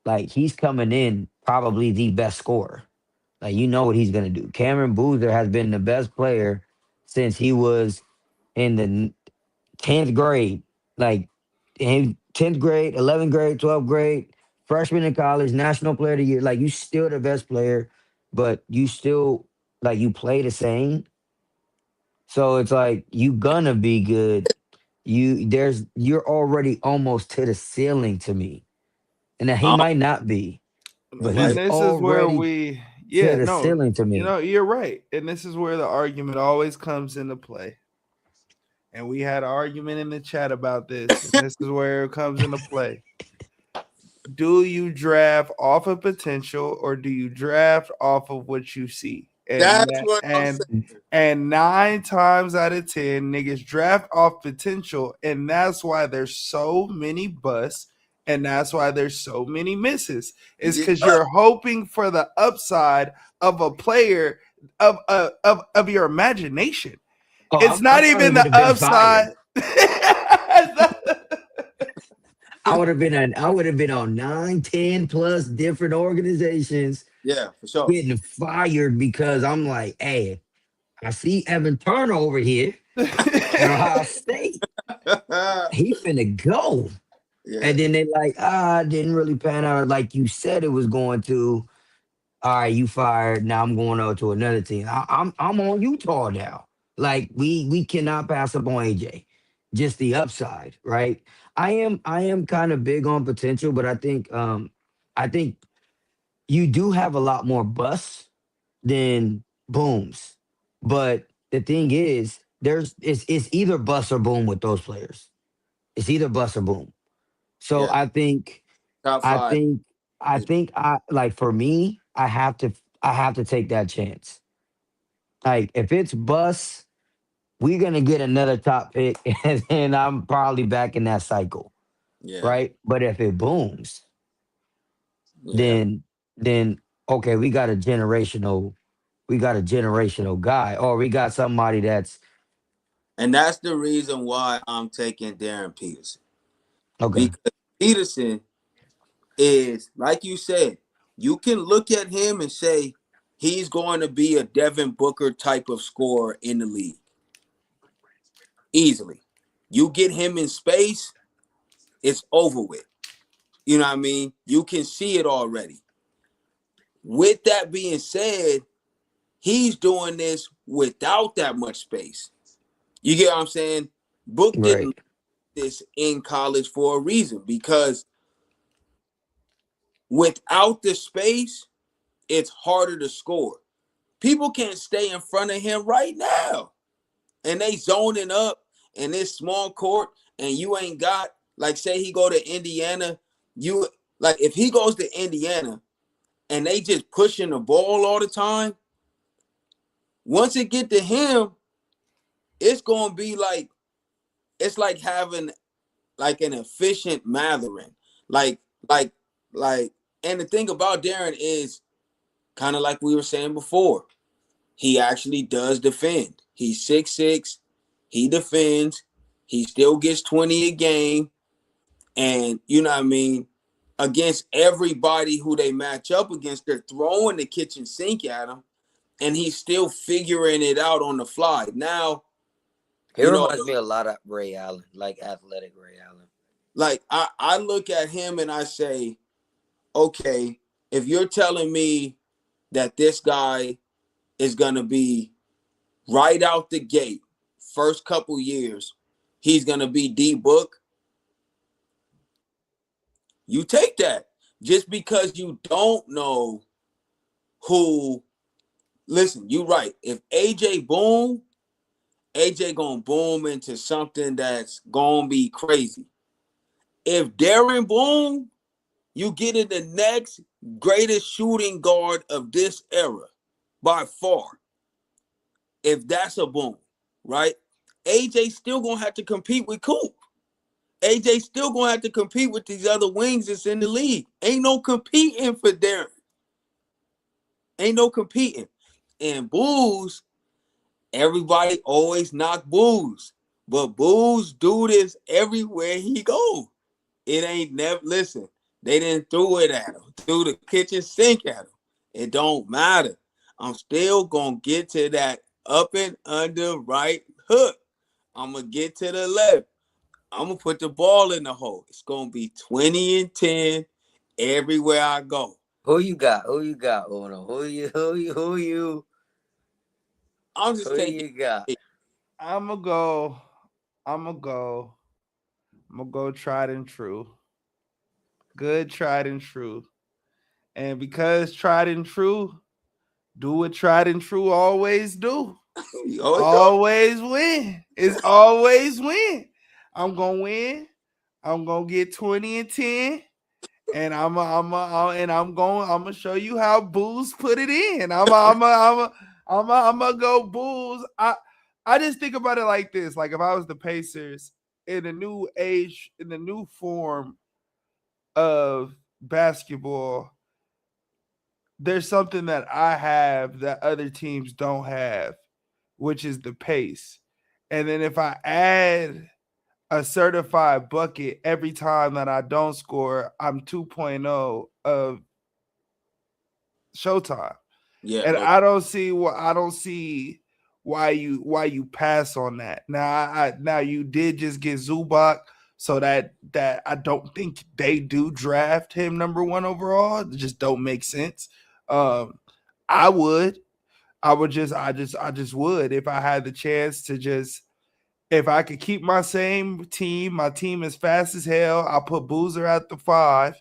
like he's coming in probably the best scorer. Like you know what he's gonna do. Cameron Boozer has been the best player since he was in the 10th grade, like in 10th grade, 11th grade, 12th grade, freshman in college, national player of the year. Like you still the best player, but you still like you play the same. So it's like you gonna be good. You're already almost to the ceiling to me. And that he Oh, might not be, but right. And he's this is where already we, to yeah, the no, ceiling to me. you're right. And this is where the argument always comes into play. And we had an argument in the chat about this. And this is where it comes into play. Do you draft off of potential or do you draft off of what you see? That's what I'm saying. And 9 times out of 10, niggas draft off potential, and that's why there's so many busts, and that's why there's so many misses. It's because Yeah. you're hoping for the upside of a player of your imagination. Oh, It's I not probably even would the have been upside. fired. I would have been on 9, 10 plus different organizations Yeah, for sure. getting fired because I'm like, hey, I see Evan Turner over here at Ohio State. He finna go. Yeah. And then they like, didn't really pan out like you said it was going to. All right, you fired. Now I'm going over to another team. I'm on Utah now. Like we cannot pass up on AJ. Just the upside, right? I am kind of big on potential, but I think you do have a lot more busts than booms. But the thing is, it's either bust or boom with those players. It's either bust or boom. So Yeah. Top I five think is I like for me, I have to take that chance. Like if it's bust, we're gonna get another top pick, and then I'm probably back in that cycle, yeah. right? But if it booms, Yeah. then then okay, we got a generational guy, or we got somebody that's And that's the reason why I'm taking Darren Peterson. okay, Because Peterson is, like you said, you can look at him and say he's going to be a Devin Booker type of scorer in the league. Easily. You get him in space, it's over with. You know what I mean? You can see it already. With that being said, he's doing this without that much space. You get what I'm saying? Book didn't right, like this in college for a reason because without the space, it's harder to score. People can't stay in front of him right now. And they zoning up in this small court and you ain't got, like say he go to Indiana, you like if he goes to Indiana and they just pushing the ball all the time, once it get to him, it's gonna be like it's like having like an efficient Matherin. Like, like, and the thing about Darren is kind of like we were saying before. He actually does defend. He's 6'6". He defends. He still gets 20 a game. And you know what I mean? Against everybody who they match up against, they're throwing the kitchen sink at him. And he's still figuring it out on the fly. Now, He reminds me a lot of Ray Allen, like athletic Ray Allen. Like, I look at him and I say, okay, if you're telling me that this guy is going to be right out the gate, first couple years, he's going to be D-Book, you take that. Just because you don't know who, listen, you're right. If AJ boom, AJ going to boom into something that's going to be crazy. If Darren boom, you get in the next greatest shooting guard of this era by far. If that's a boom, right? AJ still gonna have to compete with Coop. AJ still gonna have to compete with these other wings that's in the league. Ain't no competing for Darren. Ain't no competing. And Bulls, everybody always knock Bulls, but Bulls do this everywhere he go. It ain't never, listen, they didn't throw it at him, threw the kitchen sink at him. It don't matter. I'm still going to get to that up and under right hook. I'm going to get to the left. I'm going to put the ball in the hole. It's going to be 20 and 10 everywhere I go. Who you got? Who you got, Uno? Who you? I'm just Who taking. you got? I'm gonna go tried and true. Good tried and true. And because tried and true, do what tried and true always do. Always win. It's always win. I'm gonna win. I'm gonna get 20 and 10. And I'm gonna show you how Bulls put it in. I'm gonna go Bulls. I just think about it like this: like if I was the Pacers in a new age, in the new form of basketball, there's something that I have that other teams don't have, which is the pace. And then if I add a certified bucket every time that I don't score, I'm 2.0 of Showtime. Yeah, and I don't see why you pass on that. Now you did just get Zubac, so that I don't think they do draft him number 1 overall. It just don't make sense. I would just would if I had the chance to just. If I could keep my same team, my team is fast as hell. I'll put Boozer at the 5,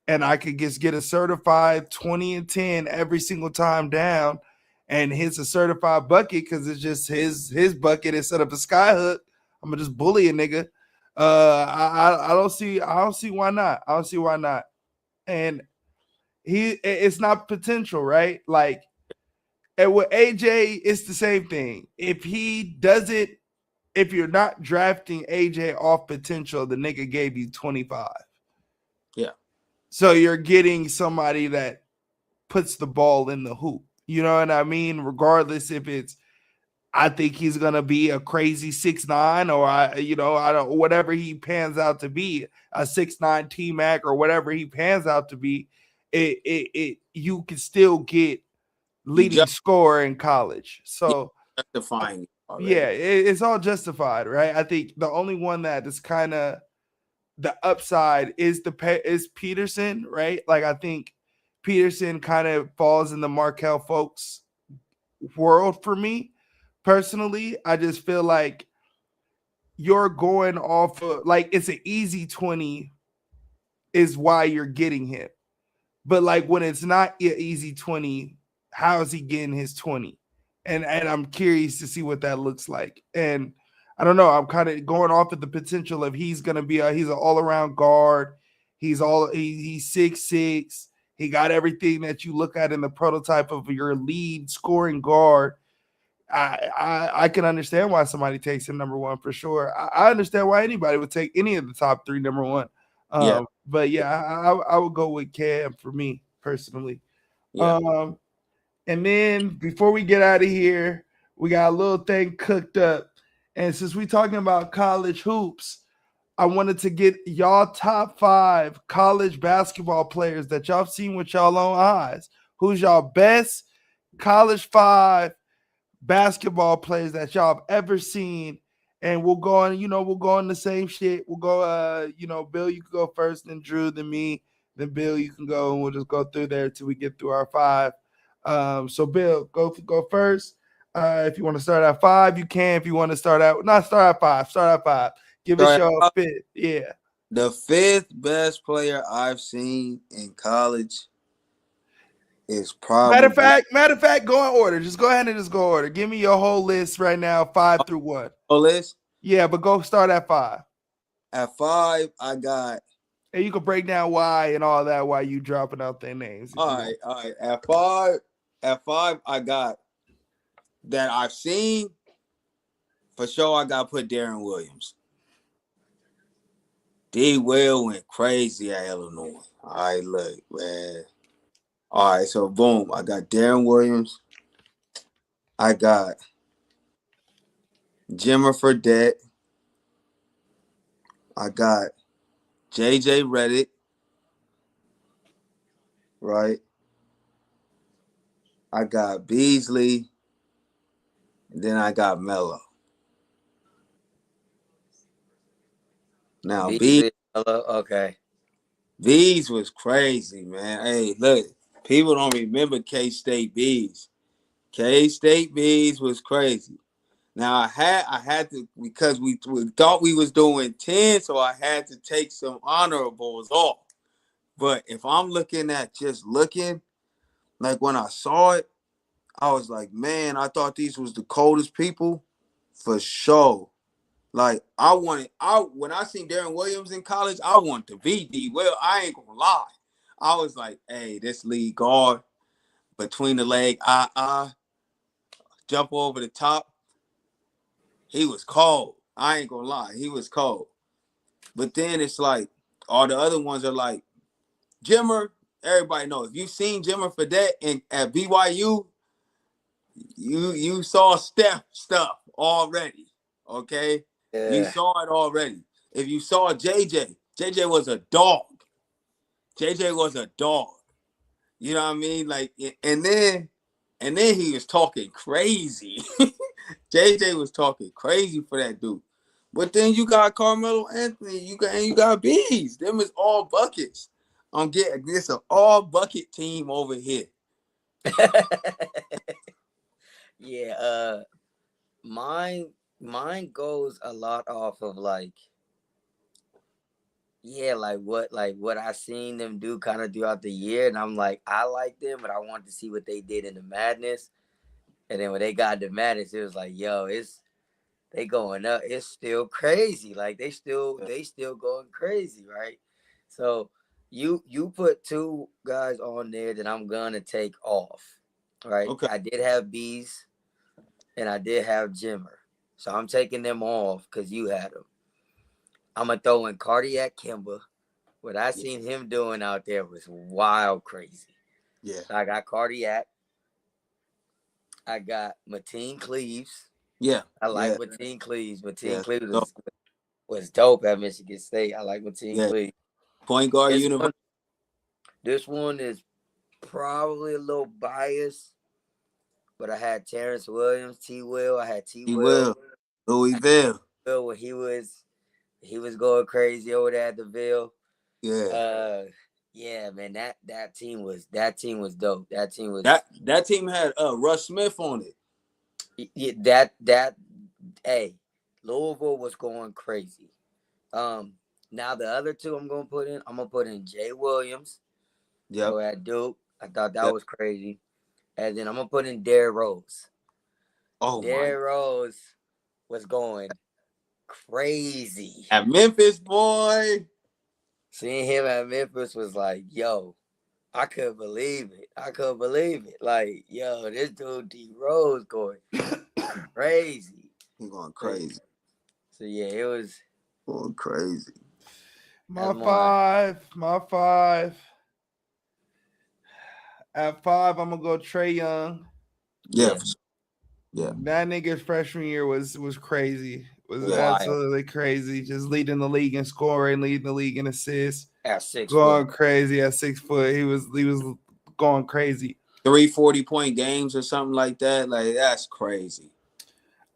and I could just get a certified 20 and 10 every single time down, and hits a certified bucket because it's just his bucket instead of a sky hook. I'm gonna just bully a nigga. I don't see why not. I don't see why not. And it's not potential, right? Like, and with AJ, it's the same thing. If you're not drafting AJ off potential, the nigga gave you 25. Yeah. So you're getting somebody that puts the ball in the hoop. You know what I mean? Regardless if it's, I think he's gonna be a crazy 6'9", or I don't, whatever he pans out to be, a 6'9" T-Mac or whatever he pans out to be. You can still get leading scorer in college. So justifying. Yeah, it's all justified, right? I think the only one that is kind of the upside is Peterson, right? Like, I think Peterson kind of falls in the Markelle Fultz world for me personally. I just feel like you're going off of, like, it's an easy 20 is why you're getting him. But like when it's not an easy 20, how is he getting his 20? And I'm curious to see what that looks like. And I don't know. I'm kind of going off of the potential of he's going to be he's an all-around guard. He's 6'6". He got everything that you look at in the prototype of your lead scoring guard. I can understand why somebody takes him number one for sure. I understand why anybody would take any of the top three number one. Yeah. But yeah, I would go with Cam for me personally. Yeah. And then before we get out of here, we got a little thing cooked up. And since we're talking about college hoops, I wanted to get y'all top 5 college basketball players that y'all seen with y'all own eyes. Who's y'all best college 5 basketball players that y'all have ever seen? And we'll go on, we'll go on the same shit. We'll go, Bill, you can go first, then Drew, then me, then Bill, you can go, and we'll just go through there till we get through our 5. So Bill, go first. If you want to start at 5, you can. If you want to start at 5. Start at 5. Give us your 5th. Yeah. The 5th best player I've seen in college is probably. Matter of fact, go in order. Just go ahead and just go order. Give me your whole list right now, 5 through 1. Whole list? Yeah, but go start at 5. At 5, I got. And you can break down why and all that while you dropping out their names. All right. At 5, I got that I've seen. For sure, I got to put Darren Williams. D. Will went crazy at Illinois. All right, look, man. All right, so boom, I got Darren Williams. I got Jimmer Fredette. I got JJ Redick. Right. I got Beasley. And then I got Melo. Now, okay. Bees was crazy, man. Hey, look, people don't remember K-State Bees. K-State Bees was crazy. Now I had to, because we thought we was doing 10, so I had to take some honorables off. But if I'm looking at just looking, like when I saw it, I was like, man, I thought these was the coldest people for sure. Like when I seen Darren Williams in college, I wanted to be D. Well, I ain't gonna lie. I was like, hey, this lead guard between the leg, jump over the top. He was cold. I ain't gonna lie, he was cold. But then it's like all the other ones are like Jimmer. Everybody know if you've seen Jimmer Fredette at BYU, you saw Steph stuff already. Okay. Yeah. You saw it already. If you saw JJ was a dog. JJ was a dog. You know what I mean? Like, and then he was talking crazy. JJ was talking crazy for that dude. But then you got Carmelo Anthony. You got Bees. Them is all buckets. I'm getting this an all bucket team over here. Yeah. Mine goes a lot off of like what I seen them do kind of throughout the year, and I'm like, I like them, but I want to see what they did in the Madness. And then when they got the Madness, it was like, yo, they going up. It's still crazy. Like they still going crazy, right? So you put 2 guys on there that I'm gonna take off, right? Okay. I did have Bees, and I did have Jimmer. So I'm taking them off because you had them. I'm going to throw in Cardiac Kimber. What I seen him doing out there was wild crazy. Yeah. So I got Cardiac. I got Mateen Cleaves. Yeah. I like Mateen Cleaves. Mateen Cleaves dope. was dope at Michigan State. I like Mateen Cleaves. Point guard universe. This one is probably a little biased, but I had Terrence Williams, T-Will. I had T-Will. Louisville. When he was going crazy over there at the Ville. Yeah. Yeah, man, that team was dope. That team was that team had Russ Smith on it. Yeah, hey, Louisville was going crazy. Now the other 2 I'm gonna put in Jay Williams. Yeah. At Duke. I thought that was crazy. And then I'm gonna put in Derrick Rose. Oh, Derrick Rose was going crazy at Memphis, boy. Seeing him at Memphis was like, yo, I couldn't believe it. Like, yo, this dude D Rose going crazy. He going crazy. So yeah, it was Going crazy. My That's five. At 5, I'm gonna go Trey Young. Yeah. Yeah. For sure. Yeah. That nigga's freshman year was crazy. Was Wild. absolutely crazy. Just leading the league in scoring, leading the league in assists. at 6 Going foot. crazy at 6 foot. He was going crazy. 3 40-point games or something like that. Like, that's crazy.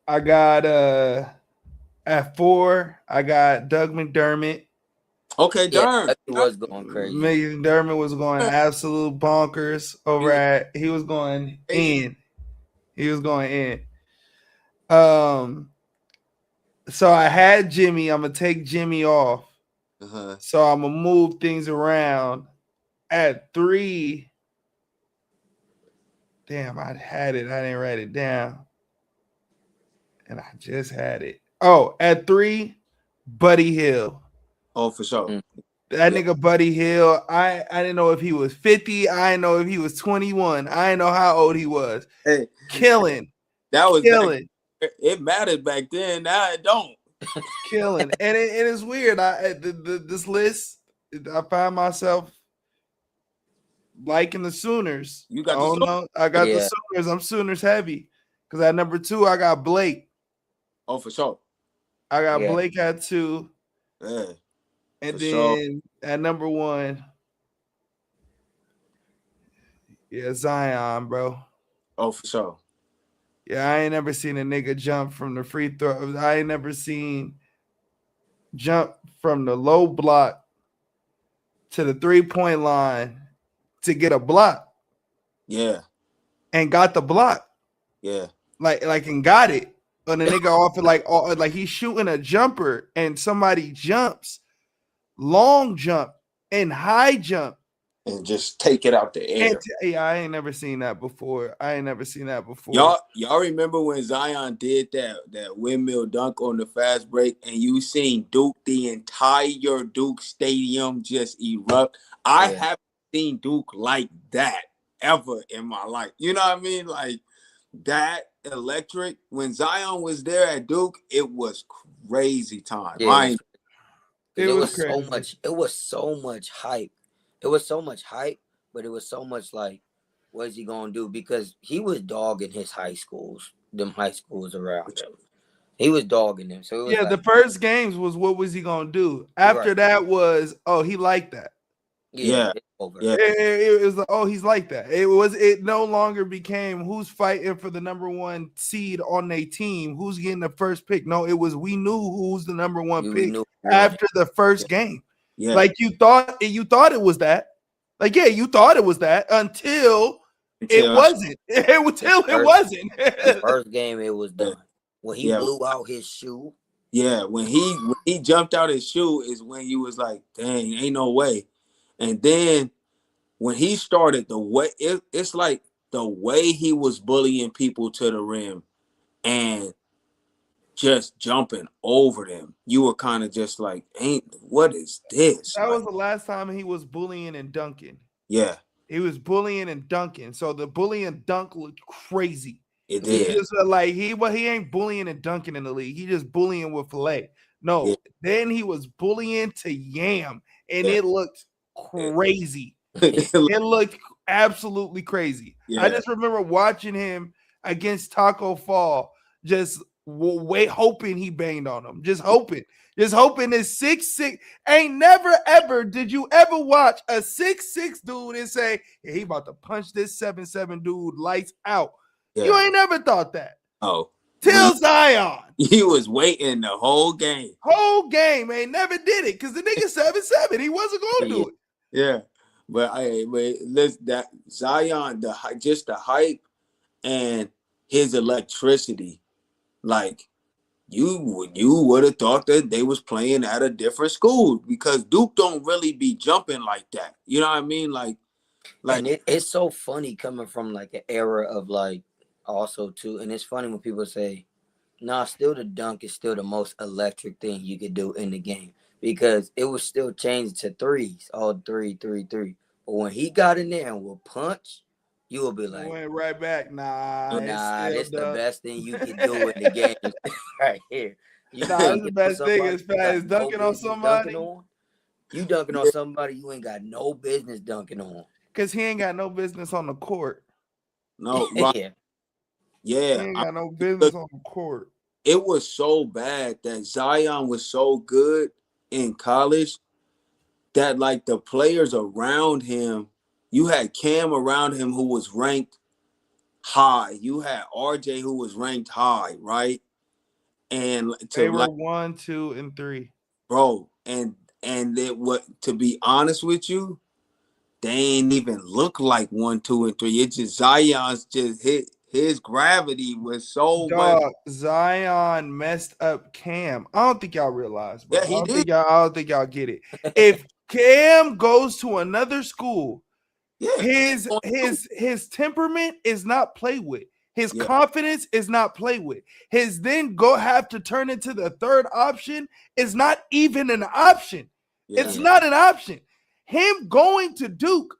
I got at 4, I got Doug McDermott. Okay, Yeah, darn. he was going crazy. McDermott was going absolute bonkers over at. He was going in. He was going in. So I had Jimmy. I'm gonna take Jimmy off. Uh-huh. So I'm gonna move things around. At 3, damn, I had it. I didn't write it down, and I just had it. Oh, at 3, Buddy Hill. Oh, for sure. Mm. That Yeah. nigga Buddy Hill. I didn't know if he was 50. I didn't know if he was 21. I didn't know how old he was. Hey, Killing, that was killing. it mattered back then. Now it don't. Killing, and it's weird. This list, I find myself liking the Sooners. You got the oh Sooners. no, I got the Yeah. Sooners. I'm Sooners heavy because at number 2 I got Blake. Oh, for sure. I got Yeah. Blake at 2, Yeah. and For then sure. at number 1, yeah, Zion, bro. Oh, for sure. Yeah, I ain't never seen a nigga jump from the free throw. I ain't never seen jump from the low block to the 3-point line to get a block Yeah. and got the block. Yeah. Like and got it. And the nigga off it like he's shooting a jumper and somebody jumps, long jump and high jump. And just take it out the air. Yeah, I ain't never seen that before. Y'all remember when Zion did that windmill dunk on the fast break and you seen Duke, the entire Duke stadium just erupt? I Yeah. haven't seen Duke like that ever in my life. You know what I mean? Like that electric. When Zion was there at Duke, it was crazy time. Yeah, It it was was so crazy. much. It was so much hype. It was so much hype, but it was so much like, what is he gonna do? Because he was dogging his high schools, them high schools around him. He was dogging them. So it was Yeah, like, the first games was what was he gonna do? After Right. that was he liked that. Yeah. it's over. Yeah. It was like, he's like that. It no longer became who's fighting for the number 1 seed on their team, who's getting the first pick. No, it was we knew who's the number 1 You pick knew- after the first game. Yeah. Like you thought it was that. Like, yeah, you thought it was that until it wasn't. Until it wasn't. the first game, it was done. When he Yeah. blew out his shoe, Yeah, when he jumped out his shoe is when you was like, dang, ain't no way. And then when he started the way it's like the way he was bullying people to the rim and just jumping over them, you were kind of just like, what is this? That was Like, the last time he was bullying and dunking. yeah, He was bullying and dunking. So the bully and dunk looked crazy. it He did. just he ain't bullying and dunking in the league. He just bullying with filet. No, Yeah. then he was bullying to Yam, and Yeah. it looked crazy. Yeah. It looked absolutely crazy. I Yeah. just remember watching him against Taco Fall, just hoping he banged on him. Just hoping this 6'6" ain't never ever did you ever watch a 6'6" dude and say, yeah, he about to punch this 7'7" dude lights out. You ain't never thought that. Oh, Till Zion. he was waiting the whole game. Whole game ain't never did it because the nigga 7'7". He wasn't going to do it. Yeah, but that Zion, just the hype and his electricity, like you would have thought that they was playing at a different school because Duke don't really be jumping like that. You know what I mean? Like and it's so funny coming from like an era of like also too, and it's funny when people say, "Nah, still the dunk is still the most electric thing you could do in the game." Because it was still changed to threes, all 3, 3, 3. But when he got in there and will punch, you will be like, Went right back. Nah, it's nah, still this the dunk. best thing you can do in the game right here. You Nah, that's the dunking on best thing somebody is you got fast no dunking on business dunking somebody on. You dunking on somebody you ain't got no business dunking on. because he ain't got no business on the court. No, right. Yeah. He Yeah. ain't got no business Look, on the court. it was so bad that Zion was so good in college that like the players around him, you had Cam around him who was ranked high. You had RJ who was ranked high, right? And They to were like, 1, 2, and 3. bro, and it what to be honest with you, they ain't even look like 1, 2, and 3. It's just Zion's just his gravity was so much. Dog, Zion messed up Cam. I don't think y'all realize, bro. Yeah, he did. I don't think y'all get it. If Cam goes to another school, Yeah. his temperament is not play with. His Yeah. confidence is not play with. His then go have to turn into the third option is not even an option. Yeah. It's not an option. Him going to Duke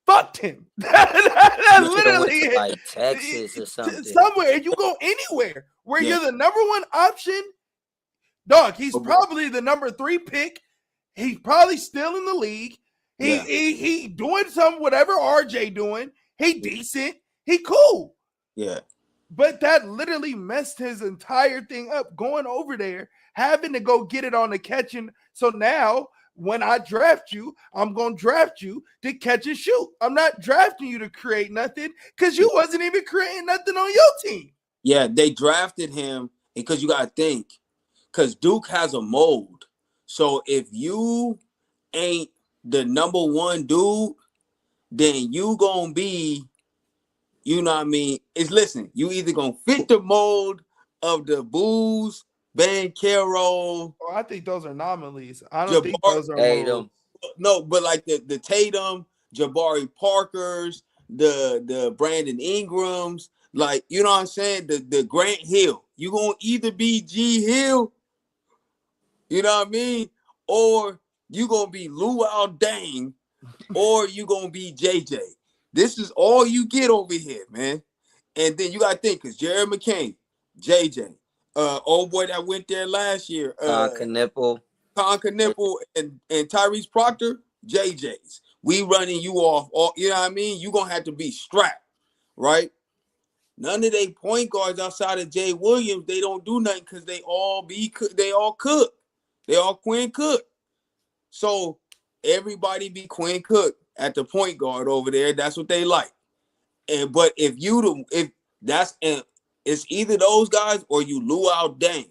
fucked him. That You should have went literally to like Texas or something. somewhere. You go anywhere where Yeah. you're the number one option, dog. He's Okay. probably the number 3 pick. He's probably still in the league. Yeah. He doing some whatever RJ doing. He decent. He cool. Yeah. But that literally messed his entire thing up going over there, having to go get it on the catching. So now when I draft you, I'm going to draft you to catch and shoot. I'm not drafting you to create nothing because you wasn't even creating nothing on your team. Yeah, they drafted him because you got to think, because Duke has a mold. So if you ain't the number one dude, then you gonna be, you know what I mean? It's listen, you either gonna fit the mold of the Bulls, Banchero, Oh, I think those are anomalies. I don't think Jabari. those are Tatum. moves. No, but like the Tatum, Jabari Parkers, the Brandon Ingrams, like you know what I'm saying? The Grant Hill. You gonna either be G Hill, you know what I mean, or you gonna be Luau Dang, or you gonna be JJ. This is all you get over here, man. And then you gotta think, cause Jared McCain, JJ, old boy that went there last year, Knipple. Con Knipple and Tyrese Proctor, JJ's. We running you off, all, you know what I mean? You're going to have to be strapped, right? None of they point guards outside of Jay Williams, they don't do nothing because they all cook. They all Quinn Cook. So everybody be Quinn Cook at the point guard over there. That's what they like. But it's either those guys or you Luau Dang.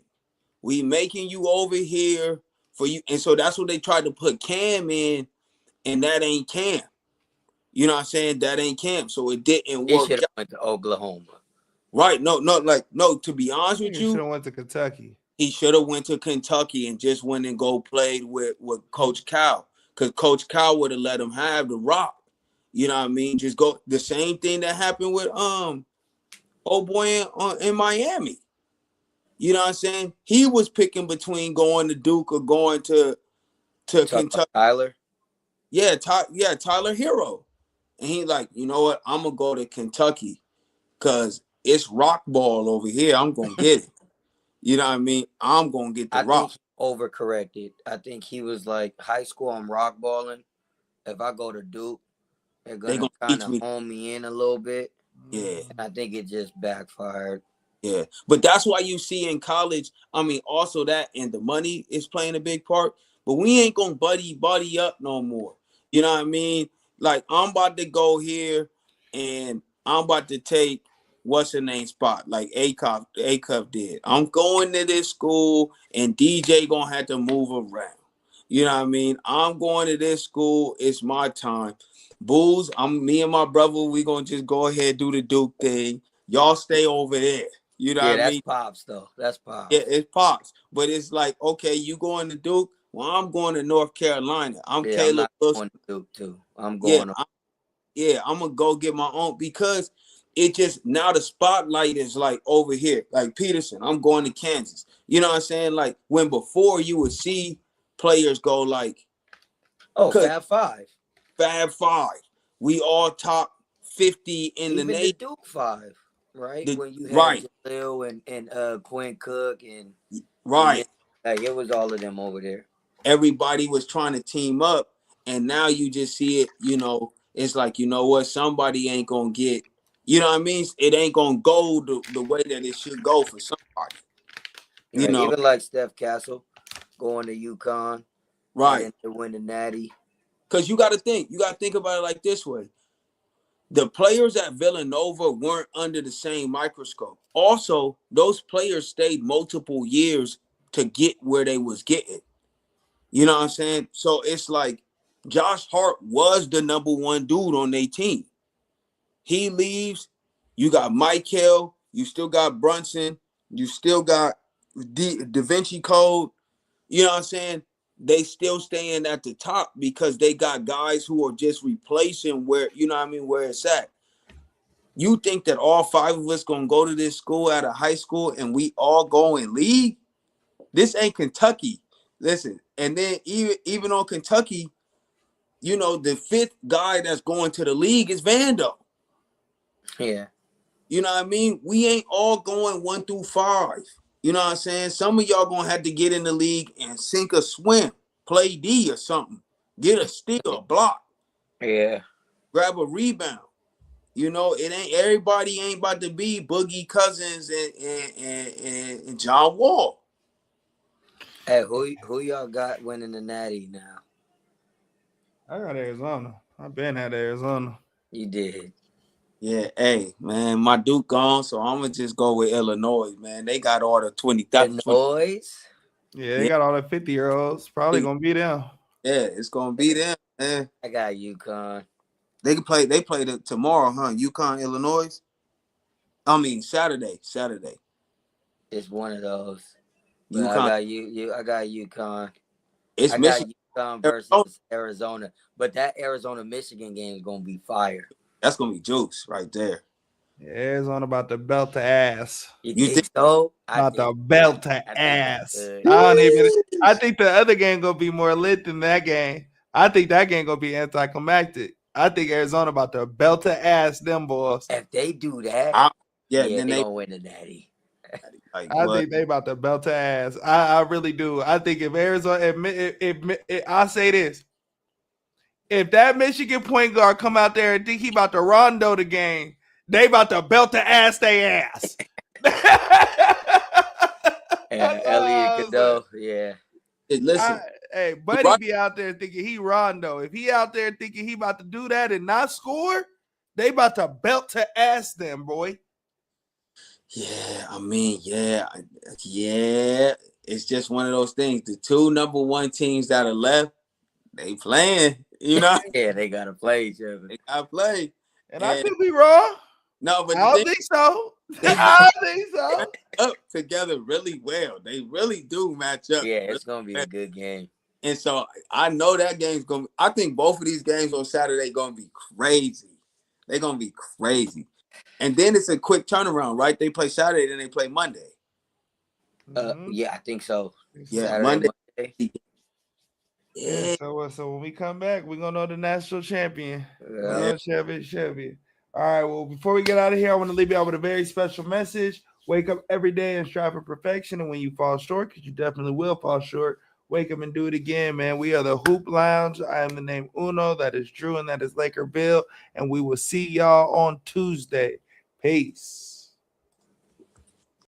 We making you over here for you. And so that's what they tried to put Cam in, and that ain't Cam. You know what I'm saying? That ain't Cam. So it didn't He work should have out. went to Oklahoma. Right. No, to be honest with He should you, have went to Kentucky. he should have went to Kentucky and just went and go played with Coach Cal. Because Coach Cal would have let him have the rock. You know what I mean? Just go the same thing that happened with old boy in Miami. You know what I'm saying? He was picking between going to Duke or going to Kentucky. Tyler? Yeah, Tyler Hero. And he like, you know what? I'm going to go to Kentucky because it's rock ball over here. I'm going to get it. You know what I mean? I'm going to get the rock. Think he overcorrected. I think he was like, high school, I'm rock balling. If I go to Duke, they're going to kind of hone me in a little bit. Yeah. And I think it just backfired. Yeah. But that's why you see in college, I mean, also that and the money is playing a big part. But we ain't going to buddy up no more. You know what I mean? Like, I'm about to go here and I'm about to take what's her name spot, like Acuff did. I'm going to this school and DJ going to have to move around. You know what I mean? I'm going to this school. It's my time. Bulls, me and my brother, we going to just go ahead and do the Duke thing. Y'all stay over there. You know what I mean? That's Pops, though. That's Pops. Yeah, it's Pops. But it's like, okay, you going to Duke? Well, I'm going to North Carolina. I'm Caleb Wilson. I'm going to Duke, too. I'm going I'm going to go get my own because it just, now the spotlight is like over here. Like Peterson, I'm going to Kansas. You know what I'm saying? Like when before you would see players go like, Fab Five. Fab Five. We all top 50 in the Even the nation. Duke five, right? When you had Right, Jalil and Quinn Cook and right. like it was all of them over there. Everybody was trying to team up, and now you just see it. It's like, you know what? Somebody ain't gonna get. You know what I mean? It ain't gonna go the way that it should go for somebody. You Right? know, Even like Steph Castle going to UConn, right? and to win the Natty. Because you got to think. You got to think about it like this way. The players at Villanova weren't under the same microscope. Also, those players stayed multiple years to get where they was getting. You know what I'm saying? So it's like Josh Hart was the number one dude on their team. He leaves. You got Michael. You still got Brunson. You still got Da Vinci Code. You know what I'm saying? They still staying at the top because they got guys who are just replacing where, you know what I mean, where it's at. You think that all five of us gonna go to this school at a high school and we all go and leave? This ain't Kentucky. Listen, and then even on Kentucky, the fifth guy that's going to the league is Vando. Yeah. You know what I mean? We ain't all going 1 through 5. You know what I'm saying? Some of y'all gonna have to get in the league and sink or swim, play D or something, get a steal, a block, Yeah. grab a rebound. It ain't everybody ain't about to be Boogie Cousins and John Wall. Hey, who y'all got winning the Natty now? I got Arizona. I've been at Arizona. You did. Yeah, hey, man, my Duke gone, so I'm going to just go with Illinois, man. They got all the 20,000. Illinois? Yeah, they got all the 50-year-olds. Probably going to be them. Yeah, it's going to be them, man. I got UConn. They play tomorrow, huh? UConn, Illinois? I mean, Saturday. It's one of those. But UConn. I got UConn. It's Michigan. UConn versus Arizona. But that Arizona-Michigan game is going to be fire. That's going to be juice right there. Yeah, Arizona about to belt the ass. You think so? About to belt the ass. I I think the other game going to be more lit than that game. I think that game going to be anticlimactic. I think Arizona about to belt the ass, them boys. If they do that, then they going to win the Natty. I think they about to belt the ass. I really do. I think if Arizona, I say this, if that Michigan point guard come out there and think he about to rondo the game, they about to belt the ass they ass. And Elliot Cadeau, yeah. Listen, hey, Buddy be out there thinking he rondo. If he out there thinking he about to do that and not score, they about to belt to ass them, boy. Yeah, I mean, yeah. It's just one of those things. The two number one teams that are left, they playing, Yeah, they gotta play each other. They gotta play. And I could be wrong. No, but I don't think so. I think so. Up together really well. They really do match up. Yeah, it's gonna be a good game. And so I know that game's gonna. I think both of these games on Saturday gonna be crazy. They're gonna be crazy. And then it's a quick turnaround, right? They play Saturday, then they play Monday. Yeah, I think so. Yeah, Saturday, Monday. Yeah. So when we come back, we're gonna know the national champion. Chevy. All right. Well, before we get out of here, I want to leave you out with a very special message. Wake up every day and strive for perfection. And when you fall short, because you definitely will fall short, wake up and do it again, man. We are the Hoop Lounge. I am the name Uno. That is Drew, and that is Laker Bill. And we will see y'all on Tuesday. Peace.